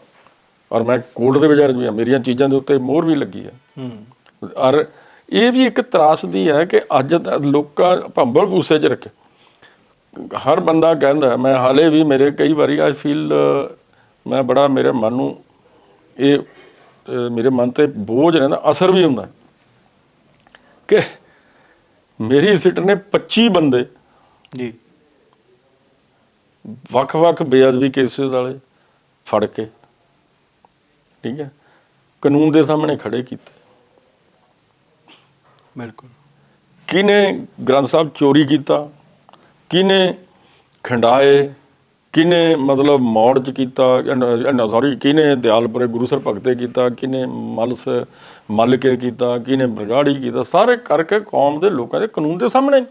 ਔਰ ਮੈਂ ਕੋਰਟ ਦੇ ਵਿੱਚ ਵੀ ਮੇਰੀਆਂ ਚੀਜ਼ਾਂ ਦੇ ਉੱਤੇ ਮੋਹਰ ਵੀ ਲੱਗੀ ਹੈ। ਔਰ ਇਹ ਵੀ ਇੱਕ ਤਰਾਸਦੀ ਹੈ ਕਿ ਅੱਜ ਲੋਕਾਂ ਭੰਬਲ ਭੂਸੇ 'ਚ ਰੱਖੇ, ਹਰ ਬੰਦਾ ਕਹਿੰਦਾ, ਮੈਂ ਹਾਲੇ ਵੀ ਮੇਰੇ ਕਈ ਵਾਰੀ ਆਈ ਫੀਲ ਮੈਂ ਬੜਾ ਮੇਰੇ ਮਨ ਨੂੰ ਇਹ ਮੇਰੇ ਮਨ ਤੇ ਬੋਝ ਰਹਿੰਦਾ, ਅਸਰ ਵੀ ਹੁੰਦਾ ਕਿ ਮੇਰੀ ਸਿਟ ਨੇ 25 ਬੰਦੇ ਜੀ ਵੱਖ-ਵੱਖ ਬੇਅਦਬੀ ਕੇਸਿਸ ਵਾਲੇ ਫੜ ਕੇ, ਠੀਕ ਹੈ, ਕਾਨੂੰਨ ਦੇ ਸਾਹਮਣੇ ਖੜੇ ਕੀਤੇ। ਬਿਲਕੁਲ, ਕਿਹਨੇ ਗ੍ਰੰਥ ਸਾਹਿਬ ਚੋਰੀ ਕੀਤਾ, ਕਿਹਨੇ ਖੰਡਾਏ, ਕਿਹਨੇ ਮਤਲਬ ਮੌੜ 'ਚ ਕੀਤਾ, ਸੌਰੀ ਕਿਹਨੇ ਦਿਆਲਪੁਰੇ ਗੁਰੂਸਰ ਭਗਤੇ ਕੀਤਾ, ਕਿਹਨੇ ਮੱਲ ਕੇ ਕੀਤਾ, ਕਿਹਨੇ ਬਰਗਾੜੀ ਕੀਤਾ, ਸਾਰੇ ਕਰਕੇ ਕੌਮ ਦੇ ਲੋਕਾਂ ਦੇ ਕਾਨੂੰਨ ਦੇ ਸਾਹਮਣੇ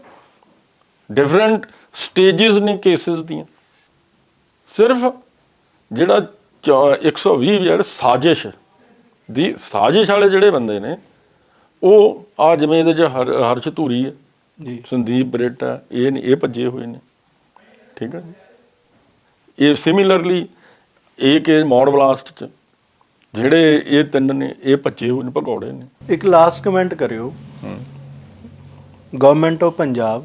ਡਿਫਰੈਂਟ ਸਟੇਜਿਸ ਨੇ ਕੇਸਿਸ ਦੀਆਂ। ਸਿਰਫ ਜਿਹੜਾ 120 ਜਿਹੜੇ ਸਾਜ਼ਿਸ਼ ਵਾਲੇ ਜਿਹੜੇ ਬੰਦੇ ਨੇ, ਉਹ ਆ ਜਿਵੇਂ ਇਹਦੇ 'ਚ ਹਰਸ਼ ਧੂਰੀ ਹੈ ਜੀ, ਸੰਦੀਪ ਬਰੇਟ ਹੈ, ਇਹ ਭੱਜੇ ਹੋਏ ਨੇ, ਠੀਕ ਹੈ। ਇਹ ਸਿਮਿਲਰਲੀ ਇਹ ਕਿ ਮੌੜ ਬਲਾਸਟ 'ਚ ਜਿਹੜੇ ਇਹ ਤਿੰਨ ਨੇ ਇਹ ਭੱਜੇ ਹੋਏ ਨੇ, ਭਗੌੜੇ ਨੇ। ਇੱਕ ਲਾਸਟ ਕਮੈਂਟ ਕਰਿਓ, government of Punjab,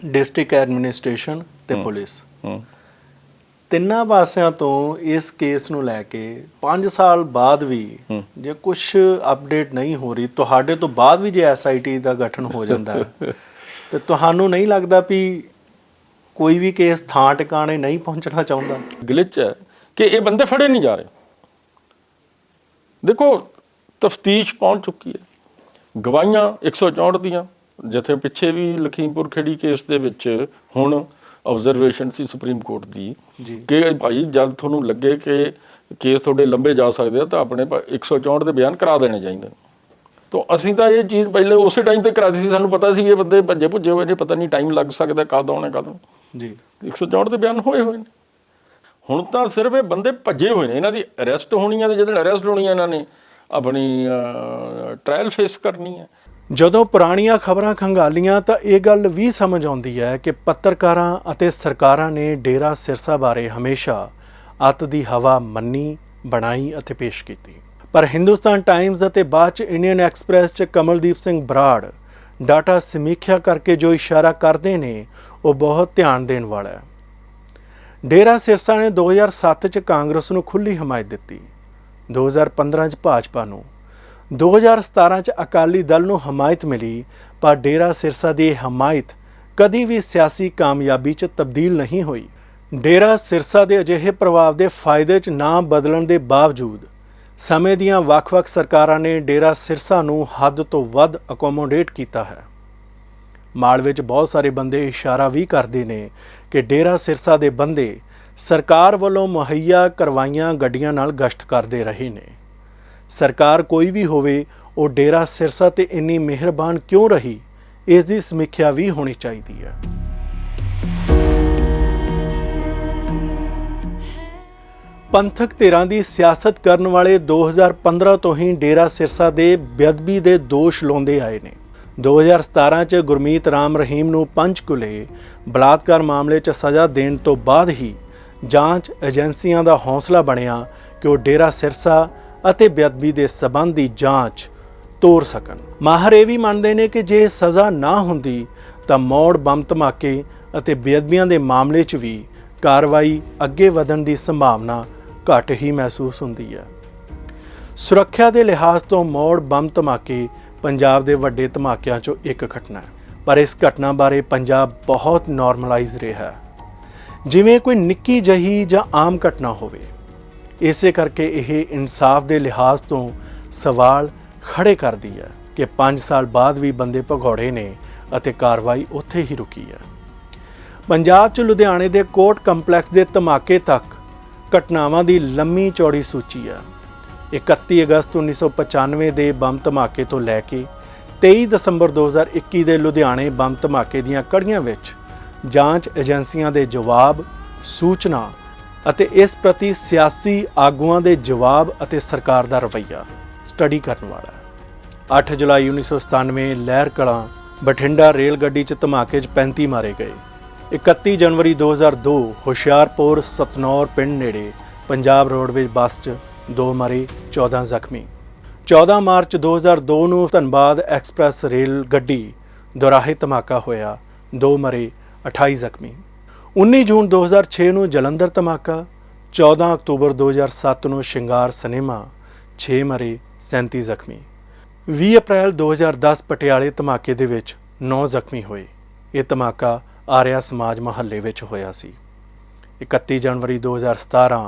district administration ਤੇ ਪੁਲਿਸ, ਤਿੰਨਾਂ ਪਾਸਿਆਂ ਤੋਂ ਇਸ ਕੇਸ ਨੂੰ ਲੈ ਕੇ 5 ਸਾਲ ਬਾਅਦ ਵੀ ਜੇ ਕੁਝ ਅਪਡੇਟ ਨਹੀਂ ਹੋ ਰਹੀ, ਤੁਹਾਡੇ ਤੋਂ ਬਾਅਦ ਵੀ ਜੇ SIT ਦਾ ਗਠਨ ਹੋ ਜਾਂਦਾ ਤੇ ਤੁਹਾਨੂੰ ਨਹੀਂ ਲੱਗਦਾ ਵੀ ਕੋਈ ਵੀ ਕੇਸ ਥਾਂ ਟਿਕਾਣੇ ਨਹੀਂ ਪਹੁੰਚਣਾ ਚਾਹੁੰਦਾ? ਗਲਿਚ ਹੈ ਕਿ ਇਹ ਬੰਦੇ ਫੜੇ ਨਹੀਂ ਜਾ ਰਹੇ। ਦੇਖੋ ਤਫਤੀਸ਼ ਪਹੁੰਚ ਚੁੱਕੀ ਹੈ, ਗਵਾਹੀਆਂ 164 ਦੀਆਂ, ਜਿੱਥੇ ਪਿੱਛੇ ਵੀ ਲਖੀਮਪੁਰ ਖੇੜੀ ਕੇਸ ਦੇ ਵਿੱਚ ਹੁਣ ਆਬਜ਼ਰਵੇਸ਼ਨ ਸੀ ਸੁਪਰੀਮ ਕੋਰਟ ਦੀ ਕਿ ਭਾਈ ਜਦ ਤੁਹਾਨੂੰ ਲੱਗੇ ਕਿ ਕੇਸ ਤੁਹਾਡੇ ਲੰਬੇ ਜਾ ਸਕਦੇ ਆ ਤਾਂ ਆਪਣੇ 164 ਦੇ ਬਿਆਨ ਕਰਾ ਦੇਣੇ ਚਾਹੀਦੇ। ਤਾਂ ਅਸੀਂ ਤਾਂ ਇਹ ਚੀਜ਼ ਪਹਿਲੇ ਉਸੇ ਟਾਈਮ ਤੇ ਕਰਾ ਦਿੱਤੀ ਸੀ, ਸਾਨੂੰ ਪਤਾ ਸੀ ਇਹ ਬੰਦੇ ਭੱਜੇ ਭੁੱਜੇ ਹੋਏ ਨੇ, ਪਤਾ ਨਹੀਂ ਟਾਈਮ ਲੱਗ ਸਕਦਾ ਕਦ ਆਉਣਾ ਕਦੋਂ ਜੀ। 164 ਦੇ ਬਿਆਨ ਹੋਏ ਨੇ, ਹੁਣ ਤਾਂ ਸਿਰਫ ਇਹ ਬੰਦੇ ਭੱਜੇ ਹੋਏ ਨੇ, ਇਹਨਾਂ ਦੀ ਅਰੈਸਟ ਹੋਣੀ ਹੈ ਤੇ ਜਦੋਂ ਅਰੈਸਟ ਹੋਣੀ ਹੈ ਇਹਨਾਂ ਨੇ ਆਪਣੀ ਟ੍ਰਾਇਲ ਫੇਸ ਕਰਨੀ ਹੈ। ਜਦੋਂ ਪੁਰਾਣੀਆਂ ਖਬਰਾਂ ਖੰਗਾਲੀਆਂ ਤਾਂ ਇਹ ਗੱਲ ਵੀ ਸਮਝ ਆਉਂਦੀ ਹੈ ਕਿ ਪੱਤਰਕਾਰਾਂ ਅਤੇ ਸਰਕਾਰਾਂ ਨੇ ਡੇਰਾ ਸਿਰਸਾ ਬਾਰੇ ਹਮੇਸ਼ਾ ਅੱਤ ਦੀ ਹਵਾ ਮੰਨੀ, ਬਣਾਈ ਅਤੇ ਪੇਸ਼ ਕੀਤੀ। ਪਰ ਹਿੰਦੁਸਤਾਨ ਟਾਈਮਜ਼ ਅਤੇ ਬਾਅਦ 'ਚ ਇੰਡੀਅਨ ਐਕਸਪ੍ਰੈਸ 'ਚ ਕਮਲਦੀਪ ਸਿੰਘ ਬਰਾੜ ਡਾਟਾ ਸਮੀਖਿਆ ਕਰਕੇ ਜੋ ਇਸ਼ਾਰਾ ਕਰਦੇ ਨੇ ਉਹ ਬਹੁਤ ਧਿਆਨ ਦੇਣ ਵਾਲਾ ਹੈ। ਡੇਰਾ ਸਿਰਸਾ ਨੇ 2007 'ਚ ਕਾਂਗਰਸ ਨੂੰ ਖੁੱਲ੍ਹੀ ਹਮਾਇਤ ਦਿੱਤੀ, 2015 'ਚ ਭਾਜਪਾ ਨੂੰ, 2017 'ਚ ਅਕਾਲੀ ਦਲ ਨੂੰ ਹਮਾਇਤ ਮਿਲੀ, ਪਰ ਡੇਰਾ ਸਿਰਸਾ ਦੀ ਇਹ ਹਮਾਇਤ ਕਦੀ ਵੀ ਸਿਆਸੀ ਕਾਮਯਾਬੀ 'ਚ ਤਬਦੀਲ ਨਹੀਂ ਹੋਈ। ਡੇਰਾ ਸਿਰਸਾ ਦੇ ਅਜਿਹੇ ਪ੍ਰਭਾਵ ਦੇ ਫਾਇਦੇ 'ਚ ਨਾ ਬਦਲਣ ਦੇ ਬਾਵਜੂਦ ਸਮੇਂ ਦੀਆਂ ਵੱਖ-ਵੱਖ ਸਰਕਾਰਾਂ ਨੇ ਡੇਰਾ ਸਿਰਸਾ ਨੂੰ ਹੱਦ ਤੋਂ ਵੱਧ ਅਕੋਮੋਡੇਟ ਕੀਤਾ ਹੈ। ਮਾਲ ਵਿੱਚ ਬਹੁਤ ਸਾਰੇ ਬੰਦੇ ਇਸ਼ਾਰਾ ਵੀ ਕਰਦੇ ਨੇ ਕਿ ਡੇਰਾ ਸਿਰਸਾ ਦੇ ਬੰਦੇ ਸਰਕਾਰ ਵੱਲੋਂ ਮੁਹੱਈਆ ਕਰਵਾਈਆਂ ਗੱਡੀਆਂ ਨਾਲ ਗਸ਼ਤ ਕਰਦੇ ਰਹੇ ਨੇ। ਸਰਕਾਰ ਕੋਈ ਵੀ ਹੋਵੇ, ਉਹ ਡੇਰਾ ਸਿਰਸਾ ਤੇ ਇੰਨੀ ਮਿਹਰਬਾਨ ਕਿਉਂ ਰਹੀ, ਇਸ ਦੀ ਸਮੀਖਿਆ ਵੀ ਹੋਣੀ ਚਾਹੀਦੀ ਹੈ। ਪੰਥਕ ਧਿਰਾਂ ਦੀ ਸਿਆਸਤ ਕਰਨ ਵਾਲੇ 2015 ਤੋਂ ਹੀ ਡੇਰਾ ਸਿਰਸਾ ਦੇ ਬੇਅਦਬੀ ਦੇ ਦੋਸ਼ ਲਾਉਂਦੇ ਆਏ ਨੇ। 2017 'ਚ ਗੁਰਮੀਤ ਰਾਮ ਰਹੀਮ ਨੂੰ ਪੰਚਕੂਲੇ ਬਲਾਤਕਾਰ ਮਾਮਲੇ 'ਚ ਸਜ਼ਾ ਦੇਣ ਤੋਂ ਬਾਅਦ ਹੀ ਜਾਂਚ ਏਜੰਸੀਆਂ ਦਾ ਹੌਸਲਾ ਬਣਿਆ ਕਿ ਉਹ ਡੇਰਾ ਸਿਰਸਾ ਅਤੇ ਬੇਅਦਬੀ ਦੇ ਸਬੰਧ ਦੀ ਜਾਂਚ ਤੋਰ ਸਕਣ। ਮਾਹਰ ਇਹ ਵੀ ਮੰਨਦੇ ਨੇ ਕਿ ਜੇ ਸਜ਼ਾ ਨਾ ਹੁੰਦੀ ਤਾਂ ਮੌੜ ਬੰਬ ਧਮਾਕੇ ਅਤੇ ਬੇਅਦਬੀਆਂ ਦੇ ਮਾਮਲੇ 'ਚ ਵੀ ਕਾਰਵਾਈ ਅੱਗੇ ਵਧਣ ਦੀ ਸੰਭਾਵਨਾ ਘੱਟ ਹੀ ਮਹਿਸੂਸ ਹੁੰਦੀ ਹੈ। ਸੁਰੱਖਿਆ ਦੇ ਲਿਹਾਜ਼ ਤੋਂ ਮੌੜ ਬੰਬ ਧਮਾਕੇ ਪੰਜਾਬ ਦੇ ਵੱਡੇ ਧਮਾਕਿਆਂ 'ਚੋਂ ਇੱਕ ਘਟਨਾ ਹੈ, ਪਰ ਇਸ ਘਟਨਾ ਬਾਰੇ ਪੰਜਾਬ ਬਹੁਤ ਨਾਰਮਲਾਈਜ਼ ਰਿਹਾ ਹੈ, ਜਿਵੇਂ ਕੋਈ ਨਿੱਕੀ ਜਿਹੀ ਜਾਂ ਆਮ ਘਟਨਾ ਹੋਵੇ। ਇਸੇ ਕਰਕੇ ਇਹ ਇਨਸਾਫ ਦੇ ਲਿਹਾਜ਼ ਤੋਂ ਸਵਾਲ ਖੜੇ ਕਰਦੀ ਹੈ ਕਿ 5 ਸਾਲ ਬਾਅਦ ਵੀ ਬੰਦੇ ਭਗੌੜੇ ਨੇ ਅਤੇ ਕਾਰਵਾਈ ਉੱਥੇ ਹੀ ਰੁਕੀ ਹੈ। ਪੰਜਾਬ 'ਚ ਲੁਧਿਆਣੇ ਦੇ ਕੋਰਟ ਕੰਪਲੈਕਸ ਦੇ ਧਮਾਕੇ ਤੱਕ ਘਟਨਾਵਾਂ ਦੀ ਲੰਮੀ ਚੌੜੀ ਸੂਚੀ ਹੈ। 31 ਅਗਸਤ 1995 ਦੇ ਬੰਬ ਧਮਾਕੇ ਤੋਂ ਲੈ ਕੇ 23 ਦਸੰਬਰ 2021 ਦੇ ਲੁਧਿਆਣੇ ਬੰਬ ਧਮਾਕੇ ਦੀਆਂ ਕੜੀਆਂ ਵਿੱਚ ਜਾਂਚ ਏਜੰਸੀਆਂ ਦੇ ਜਵਾਬ, ਸੂਚਨਾ ਅਤੇ ਇਸ ਪ੍ਰਤੀ ਸਿਆਸੀ ਆਗੂਆਂ ਦੇ ਜਵਾਬ ਅਤੇ ਸਰਕਾਰ ਦਾ ਰਵੱਈਆ ਸਟੱਡੀ ਕਰਨ ਵਾਲਾ ਹੈ। 8 ਜੁਲਾਈ 1997 ਲਹਿਰ ਕਲਾਂ ਬਠਿੰਡਾ ਰੇਲ ਗੱਡੀ 'ਚ ਧਮਾਕੇ 'ਚ 35 ਮਾਰੇ ਗਏ। 31 ਜਨਵਰੀ 2002 ਹੁਸ਼ਿਆਰਪੁਰ ਸਤਨੌਰ ਪਿੰਡ ਨੇੜੇ ਪੰਜਾਬ ਰੋਡਵੇਜ਼ ਬੱਸ 'ਚ 2 ਮਰੇ, 14 ਜ਼ਖਮੀ। 14 ਮਾਰਚ 2002 ਨੂੰ ਧਨਬਾਦ ਐਕਸਪ੍ਰੈਸ ਰੇਲ ਗੱਡੀ ਦੁਰਾਹੇ ਧਮਾਕਾ ਹੋਇਆ, 2 ਮਰੇ, 28 ਜ਼ਖਮੀ। 19 ਜੂਨ 2006 ਨੂੰ ਜਲੰਧਰ ਧਮਾਕਾ, 14 ਅਕਤੂਬਰ 2007 ਨੂੰ ਸ਼ਿੰਗਾਰ ਸਿਨੇਮਾ, 6 ਮਰੇ, 37 ਜ਼ਖਮੀ। 20 ਅਪ੍ਰੈਲ 2010 ਪਟਿਆਲੇ ਧਮਾਕੇ ਦੇ ਵਿੱਚ 9 ਜ਼ਖਮੀ ਹੋਏ। ਇਹ ਧਮਾਕਾ ਆਰਿਆ ਸਮਾਜ ਮਹੱਲੇ ਵਿੱਚ ਹੋਇਆ ਸੀ। 31 ਜਨਵਰੀ 2017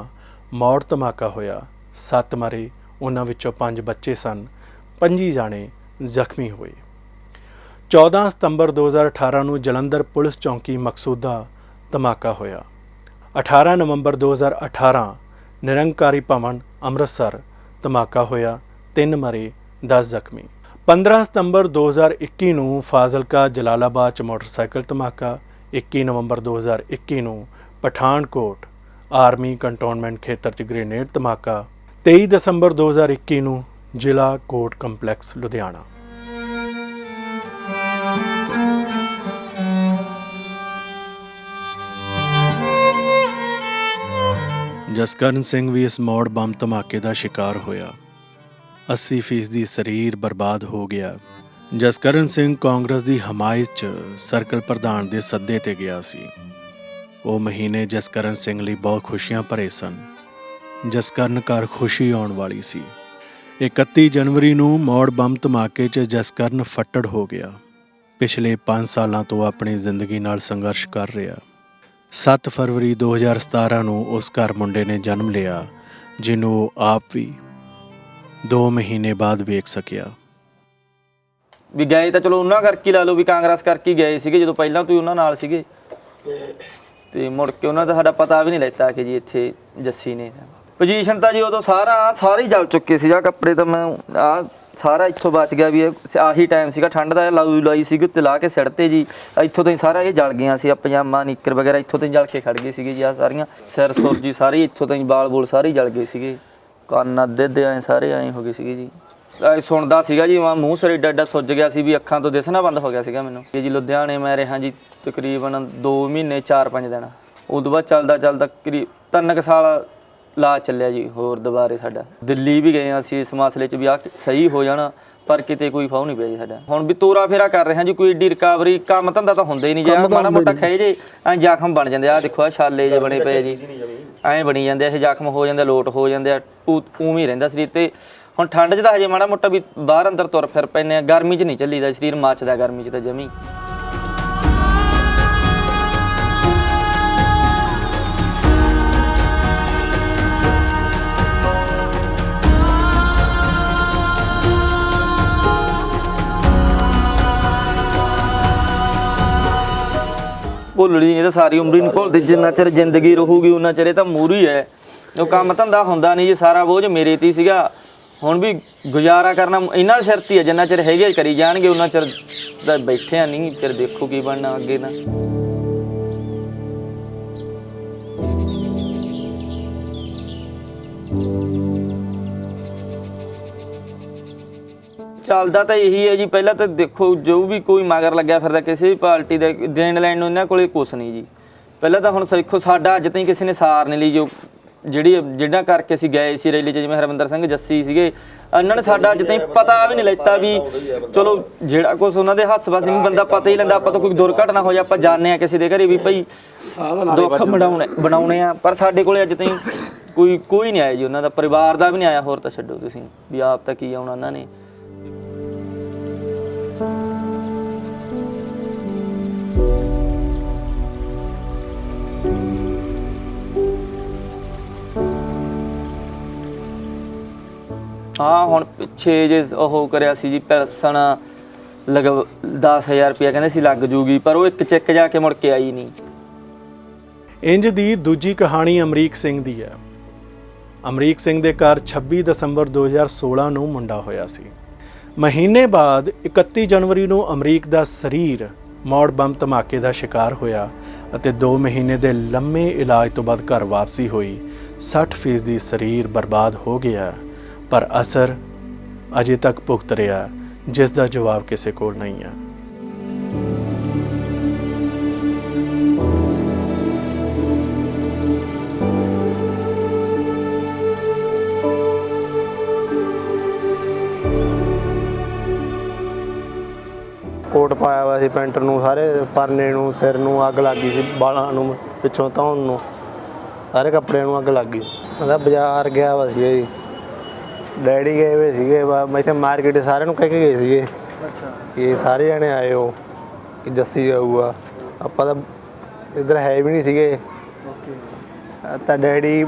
ਮੌੜ ਧਮਾਕਾ ਹੋਇਆ, 7 ਮਰੇ, ਉਹਨਾਂ ਵਿੱਚੋਂ 5 ਬੱਚੇ ਸਨ, 25 ਜਾਣੇ ਜ਼ਖਮੀ ਹੋਏ। 14 ਸਤੰਬਰ 2018 ਨੂੰ ਜਲੰਧਰ ਪੁਲਿਸ ਚੌਂਕੀ ਮਕਸੂਦਾ ਧਮਾਕਾ ਹੋਇਆ। 18 ਨਵੰਬਰ 2018 ਨਿਰੰਕਾਰੀ ਭਵਨ ਅੰਮ੍ਰਿਤਸਰ ਧਮਾਕਾ ਹੋਇਆ, 3 ਮਰੇ, 10 ਜ਼ਖਮੀ। 15 ਸਤੰਬਰ 2021 ਨੂੰ ਫਾਜ਼ਿਲਕਾ ਜਲਾਲਾਬਾਦ 'ਚ ਮੋਟਰਸਾਈਕਲ ਧਮਾਕਾ। 21 ਨਵੰਬਰ 2021 ਨੂੰ ਪਠਾਨਕੋਟ ਆਰਮੀ ਕੰਟੋਨਮੈਂਟ ਖੇਤਰ 'ਚ ਗ੍ਰੇਨੇਡ ਧਮਾਕਾ। 23 ਦਸੰਬਰ 2021 ਨੂੰ ਜ਼ਿਲ੍ਹਾ ਕੋਰਟ ਕੰਪਲੈਕਸ ਲੁਧਿਆਣਾ। ਜਸਕਰਨ ਸਿੰਘ ਵੀ ਇਸ ਮੌੜ ਬੰਬ ਧਮਾਕੇ ਦਾ ਸ਼ਿਕਾਰ ਹੋਇਆ। 80% ਸਰੀਰ ਬਰਬਾਦ ਹੋ ਗਿਆ। ਜਸਕਰਨ ਸਿੰਘ ਕਾਂਗਰਸ ਦੀ ਹਮਾਇਤ 'ਚ ਸਰਕਲ ਪ੍ਰਧਾਨ ਦੇ ਸੱਦੇ ਤੇ ਗਿਆ ਸੀ। ਉਹ ਮਹੀਨੇ ਜਸਕਰਨ ਸਿੰਘ ਲਈ ਬਹੁਤ ਖੁਸ਼ੀਆਂ ਭਰੇ ਸਨ। ਜਸਕਰਨ ਘਰ ਖੁਸ਼ੀ ਆਉਣ ਵਾਲੀ ਸੀ। 31 ਜਨਵਰੀ ਨੂੰ ਮੌੜ ਬੰਬ ਧਮਾਕੇ 'ਚ ਜਸਕਰਨ ਫੱਟੜ ਹੋ ਗਿਆ। ਪਿਛਲੇ 5 ਸਾਲਾਂ ਤੋਂ ਆਪਣੀ ਜ਼ਿੰਦਗੀ ਨਾਲ ਸੰਘਰਸ਼ ਕਰ ਰਿਹਾ। 7 ਫਰਵਰੀ 2017 ਨੂੰ ਉਸ ਘਰ ਮੁੰਡੇ ਨੇ ਜਨਮ ਲਿਆ, ਜਿਹਨੂੰ ਉਹ ਆਪ ਵੀ 2 ਮਹੀਨੇ ਬਾਅਦ ਵੇਖ ਸਕਿਆ। ਵੀ ਗਏ ਤਾਂ ਚਲੋ ਉਹਨਾਂ ਕਰਕੇ ਲਾ ਲਓ, ਵੀ ਕਾਂਗਰਸ ਕਰਕੇ ਗਏ ਸੀਗੇ, ਜਦੋਂ ਪਹਿਲਾਂ ਤੋਂ ਹੀ ਉਹਨਾਂ ਨਾਲ ਸੀਗੇ, ਤੇ ਮੁੜ ਕੇ ਉਹਨਾਂ ਦਾ ਸਾਡਾ ਪਤਾ ਵੀ ਨਹੀਂ ਲੈਤਾ ਕਿ ਜੀ ਇੱਥੇ ਜੱਸੀ ਨੇ। ਪੋਜੀਸ਼ਨ ਤਾਂ ਜੀ ਉਦੋਂ ਸਾਰੇ ਜਲ ਚੁੱਕੇ ਸੀ। ਆ ਕੱਪੜੇ ਤਾਂ ਮੈਂ ਆ ਸਾਰਾ ਇੱਥੋਂ ਬਚ ਗਿਆ, ਵੀ ਆਹੀ ਟਾਈਮ ਸੀਗਾ ਠੰਡ ਦਾ, ਲਾਈ ਸੀਗੀ ਉੱਤੇ ਲਾ ਕੇ ਸਿਰ ਤੇ ਜੀ, ਇੱਥੋਂ ਤੋਂ ਹੀ ਸਾਰਾ ਇਹ ਜਲ ਗਈਆਂ ਸੀ। ਪਜਾਮਾ ਨੀਕਰ ਵਗੈਰਾ ਇੱਥੋਂ ਤੋਂ ਹੀ ਜਲ ਕੇ ਖੜ ਗਏ ਸੀਗੇ ਜੀ। ਆ ਸਾਰੀਆਂ ਸਿਰ ਸੁਰ ਜੀ ਸਾਰੇ ਇੱਥੋਂ ਤੋਂ ਹੀ ਬਾਲ ਬੋਲ ਸਾਰੇ ਜਲ ਗਏ ਸੀਗੇ। ਕੰਨ ਅੱਧੇ ਐਂ ਸਾਰੇ ਐਂ ਹੋ ਗਏ ਸੀਗੇ ਜੀ। ਸੁਣਦਾ ਸੀਗਾ ਜੀ, ਮੂੰਹ ਸਿਰ ਏਡਾ ਏਡਾ ਸੁੱਜ ਗਿਆ ਸੀ ਵੀ ਅੱਖਾਂ ਤੋਂ ਦਿਸਣਾ ਬੰਦ ਹੋ ਗਿਆ ਸੀਗਾ ਮੈਨੂੰ। ਜੀ ਲੁਧਿਆਣੇ ਮੈਂ ਰਿਹਾ ਜੀ ਤਕਰੀਬਨ 2 ਮਹੀਨੇ 4-5 ਦਿਨ। ਉਦੋਂ ਬਾਅਦ ਚੱਲਦਾ ਕਰੀਬ 3 ਸਾਲ ਲਾ ਚੱਲਿਆ ਜੀ। ਹੋਰ ਦੁਬਾਰੇ ਸਾਡਾ ਦਿੱਲੀ ਵੀ ਗਏ ਅਸੀਂ ਇਸ ਮਸਲੇ 'ਚ ਵੀ ਆ ਸਹੀ ਹੋ ਜਾਣਾ, ਪਰ ਕਿਤੇ ਕੋਈ ਫਾਹ ਨਹੀਂ ਪਿਆ ਜੀ ਸਾਡਾ। ਹੁਣ ਵੀ ਤੋਰਾ ਫੇਰਾ ਕਰ ਰਹੇ ਹਾਂ ਜੀ, ਕੋਈ ਏਡੀ ਰਿਕਵਰੀ ਕੰਮ ਧੰਦਾ ਤਾਂ ਹੁੰਦਾ ਹੀ ਨਹੀਂ। ਜੇ ਮਾੜਾ ਮੋਟਾ ਖਾਏ ਜੇ ਐਂ ਜ਼ਖਮ ਬਣ ਜਾਂਦੇ। ਆਹ ਦੇਖੋ ਆ ਛਾਲੇ ਜੇ ਬਣੇ ਪਏ ਜੀ, ਐਂ ਬਣੀ ਜਾਂਦੇ। ਇਹ ਜ਼ਖਮ ਹੋ ਜਾਂਦੇ, ਲੋਟ ਹੋ ਜਾਂਦੇ ਆ, ਉਵੇਂ ਹੀ ਰਹਿੰਦਾ ਸਰੀਰ ਤੇ। ਹੁਣ ਠੰਡ 'ਚ ਤਾਂ ਹਜੇ ਮਾੜਾ ਮੋਟਾ ਵੀ ਬਾਹਰ ਅੰਦਰ ਤੁਰ ਫਿਰ ਪੈਂਦੇ ਆ, ਗਰਮੀ 'ਚ ਨਹੀਂ ਚੱਲੀਦਾ, ਸਰੀਰ ਮੱਚਦਾ ਗਰਮੀ 'ਚ ਤਾਂ ਜਮੀ। ਭੁੱਲਣੀ ਇਹ ਤਾਂ ਸਾਰੀ ਉਮਰ ਹੀ ਨਹੀਂ ਭੁੱਲਦੀ, ਜਿੰਨਾ ਚਿਰ ਜ਼ਿੰਦਗੀ ਰਹੂਗੀ ਉਹਨਾਂ ਚਿਰ ਇਹ ਤਾਂ ਮੂਹਰੀ ਹੈ। ਉਹ ਕੰਮ ਧੰਦਾ ਹੁੰਦਾ ਨਹੀਂ ਜੀ, ਸਾਰਾ ਬੋਝ ਮੇਰੇ ਤੇ ਹੀ ਸੀਗਾ। ਹੁਣ ਵੀ ਗੁਜ਼ਾਰਾ ਕਰਨਾ ਇਹਨਾਂ ਦੇ ਸਿਰ ਤੇ ਹੀ ਹੈ, ਜਿੰਨਾ ਚਿਰ ਹੈਗੇ ਕਰੀ ਜਾਣਗੇ, ਉਹਨਾਂ ਚਿਰ ਤਾਂ ਬੈਠਿਆ ਨਹੀਂ, ਫਿਰ ਦੇਖੋ ਕੀ ਬਣਨਾ ਅੱਗੇ ਨਾ। ਚੱਲਦਾ ਤਾਂ ਇਹੀ ਹੈ ਜੀ, ਪਹਿਲਾਂ ਤਾਂ ਦੇਖੋ ਜੋ ਵੀ ਕੋਈ ਮਗਰ ਲੱਗਿਆ ਫਿਰਦਾ ਕਿਸੇ ਵੀ ਪਾਰਟੀ ਦੇ, ਦੇਣ ਲੈਣ ਨੂੰ ਇਹਨਾਂ ਕੋਲੇ ਕੁਛ ਨਹੀਂ ਜੀ। ਪਹਿਲਾਂ ਤਾਂ ਹੁਣ ਦੇਖੋ ਸਾਡਾ ਅੱਜ ਤਾਈਂ ਕਿਸੇ ਨੇ ਸਾਰ ਨਹੀਂ ਲਈ, ਜੋ ਜਿਹੜਾ ਕਰਕੇ ਅਸੀਂ ਗਏ ਸੀ ਰੈਲੀ 'ਚ, ਜਿਵੇਂ ਹਰਮਿੰਦਰ ਸਿੰਘ ਜੱਸੀ ਸੀਗੇ, ਇਹਨਾਂ ਨੇ ਸਾਡਾ ਅੱਜ ਤਾਈਂ ਪਤਾ ਵੀ ਨਹੀਂ ਲੈਤਾ ਵੀ ਚਲੋ ਜਿਹੜਾ ਕੁਛ ਉਹਨਾਂ ਦੇ ਹੱਸ-ਵਸ ਨਹੀਂ ਬੰਦਾ ਪਤਾ ਹੀ ਲੈਂਦਾ। ਆਪਾਂ ਤਾਂ ਕੋਈ ਦੁਰਘਟਨਾ ਹੋ ਜਾ ਆਪਾਂ ਜਾਂਦੇ ਆ ਕਿਸੇ ਦੇ ਘਰੇ ਵੀ ਭਾਈ ਦੁੱਖ ਬਣਾਉਣੇ ਆ, ਪਰ ਸਾਡੇ ਕੋਲੇ ਅੱਜ ਤਾਈਂ ਕੋਈ ਨਹੀਂ ਆਇਆ ਜੀ, ਉਹਨਾਂ ਦਾ ਪਰਿਵਾਰ ਦਾ ਵੀ ਨਹੀਂ ਆਇਆ, ਹੋਰ ਤਾਂ ਛੱਡੋ ਤੁਸੀਂ ਵੀ ਆਪ ਤਾਂ ਕੀ ਆਉਣਾ ਉਹਨਾਂ ਨੇ। ਹਾਂ ਹੁਣ ਪਿੱਛੇ ਜੇ ਉਹ ਕਰਿਆ ਸੀ ਜੀ ਪੈਨਸ਼ਨ ਲਗ 10,000 ਰੁਪਇਆ ਕਹਿੰਦੇ ਸੀ ਲੱਗ ਜੂਗੀ, ਪਰ ਉਹ ਇੱਕ ਚੈੱਕ ਜਾ ਕੇ ਮੁੜ ਕੇ ਆਈ ਨਹੀਂ। ਇੰਜ ਦੀ ਦੂਜੀ ਕਹਾਣੀ ਅਮਰੀਕ ਸਿੰਘ ਦੀ ਹੈ। ਅਮਰੀਕ ਸਿੰਘ ਦੇ ਘਰ 26 ਦਸੰਬਰ 2016 ਨੂੰ ਮੁੰਡਾ ਹੋਇਆ ਸੀ। ਮਹੀਨੇ ਬਾਅਦ 31 ਜਨਵਰੀ ਨੂੰ ਅਮਰੀਕ ਦਾ ਸਰੀਰ ਮੌੜ ਬੰਬ ਧਮਾਕੇ ਦਾ ਸ਼ਿਕਾਰ ਹੋਇਆ ਅਤੇ 2 ਮਹੀਨੇ ਦੇ ਲੰਮੇ ਇਲਾਜ ਤੋਂ ਬਾਅਦ ਘਰ ਵਾਪਸੀ ਹੋਈ। 60% ਸਰੀਰ ਬਰਬਾਦ ਹੋ ਗਿਆ, ਪਰ ਅਸਰ ਅਜੇ ਤੱਕ ਭੁਗਤ ਰਿਹਾ, ਜਿਸ ਦਾ ਜਵਾਬ ਕਿਸੇ ਕੋਲ ਨਹੀਂ ਹੈ। ਕੋਟ ਪਾਇਆ ਹੋਇਆ ਸੀ ਪੈਂਟ ਨੂੰ, ਸਾਰੇ ਪਰਨੇ ਨੂੰ, ਸਿਰ ਨੂੰ ਅੱਗ ਲੱਗ ਗਈ ਸੀ, ਬਾਲਾਂ ਨੂੰ, ਪਿੱਛੋਂ ਧੌਣ ਨੂੰ, ਸਾਰੇ ਕੱਪੜਿਆਂ ਨੂੰ ਅੱਗ ਲੱਗ ਗਈ। ਮੈਂ ਬਾਜ਼ਾਰ ਗਿਆ ਵਾ ਸੀਗਾ ਜੀ, ਡੈਡੀ ਗਏ ਹੋਏ ਸੀਗੇ, ਮੈਂ ਇੱਥੇ ਮਾਰਕੀਟ ਸਾਰਿਆਂ ਨੂੰ ਕਹਿ ਕੇ ਗਏ ਸੀਗੇ ਕਿ ਸਾਰੇ ਜਣੇ ਆਏ ਹੋ ਕਿ ਜੱਸੀ ਆਊਗਾ। ਆਪਾਂ ਤਾਂ ਇੱਧਰ ਹੈ ਵੀ ਨਹੀਂ ਸੀਗੇ, ਤਾਂ ਡੈਡੀ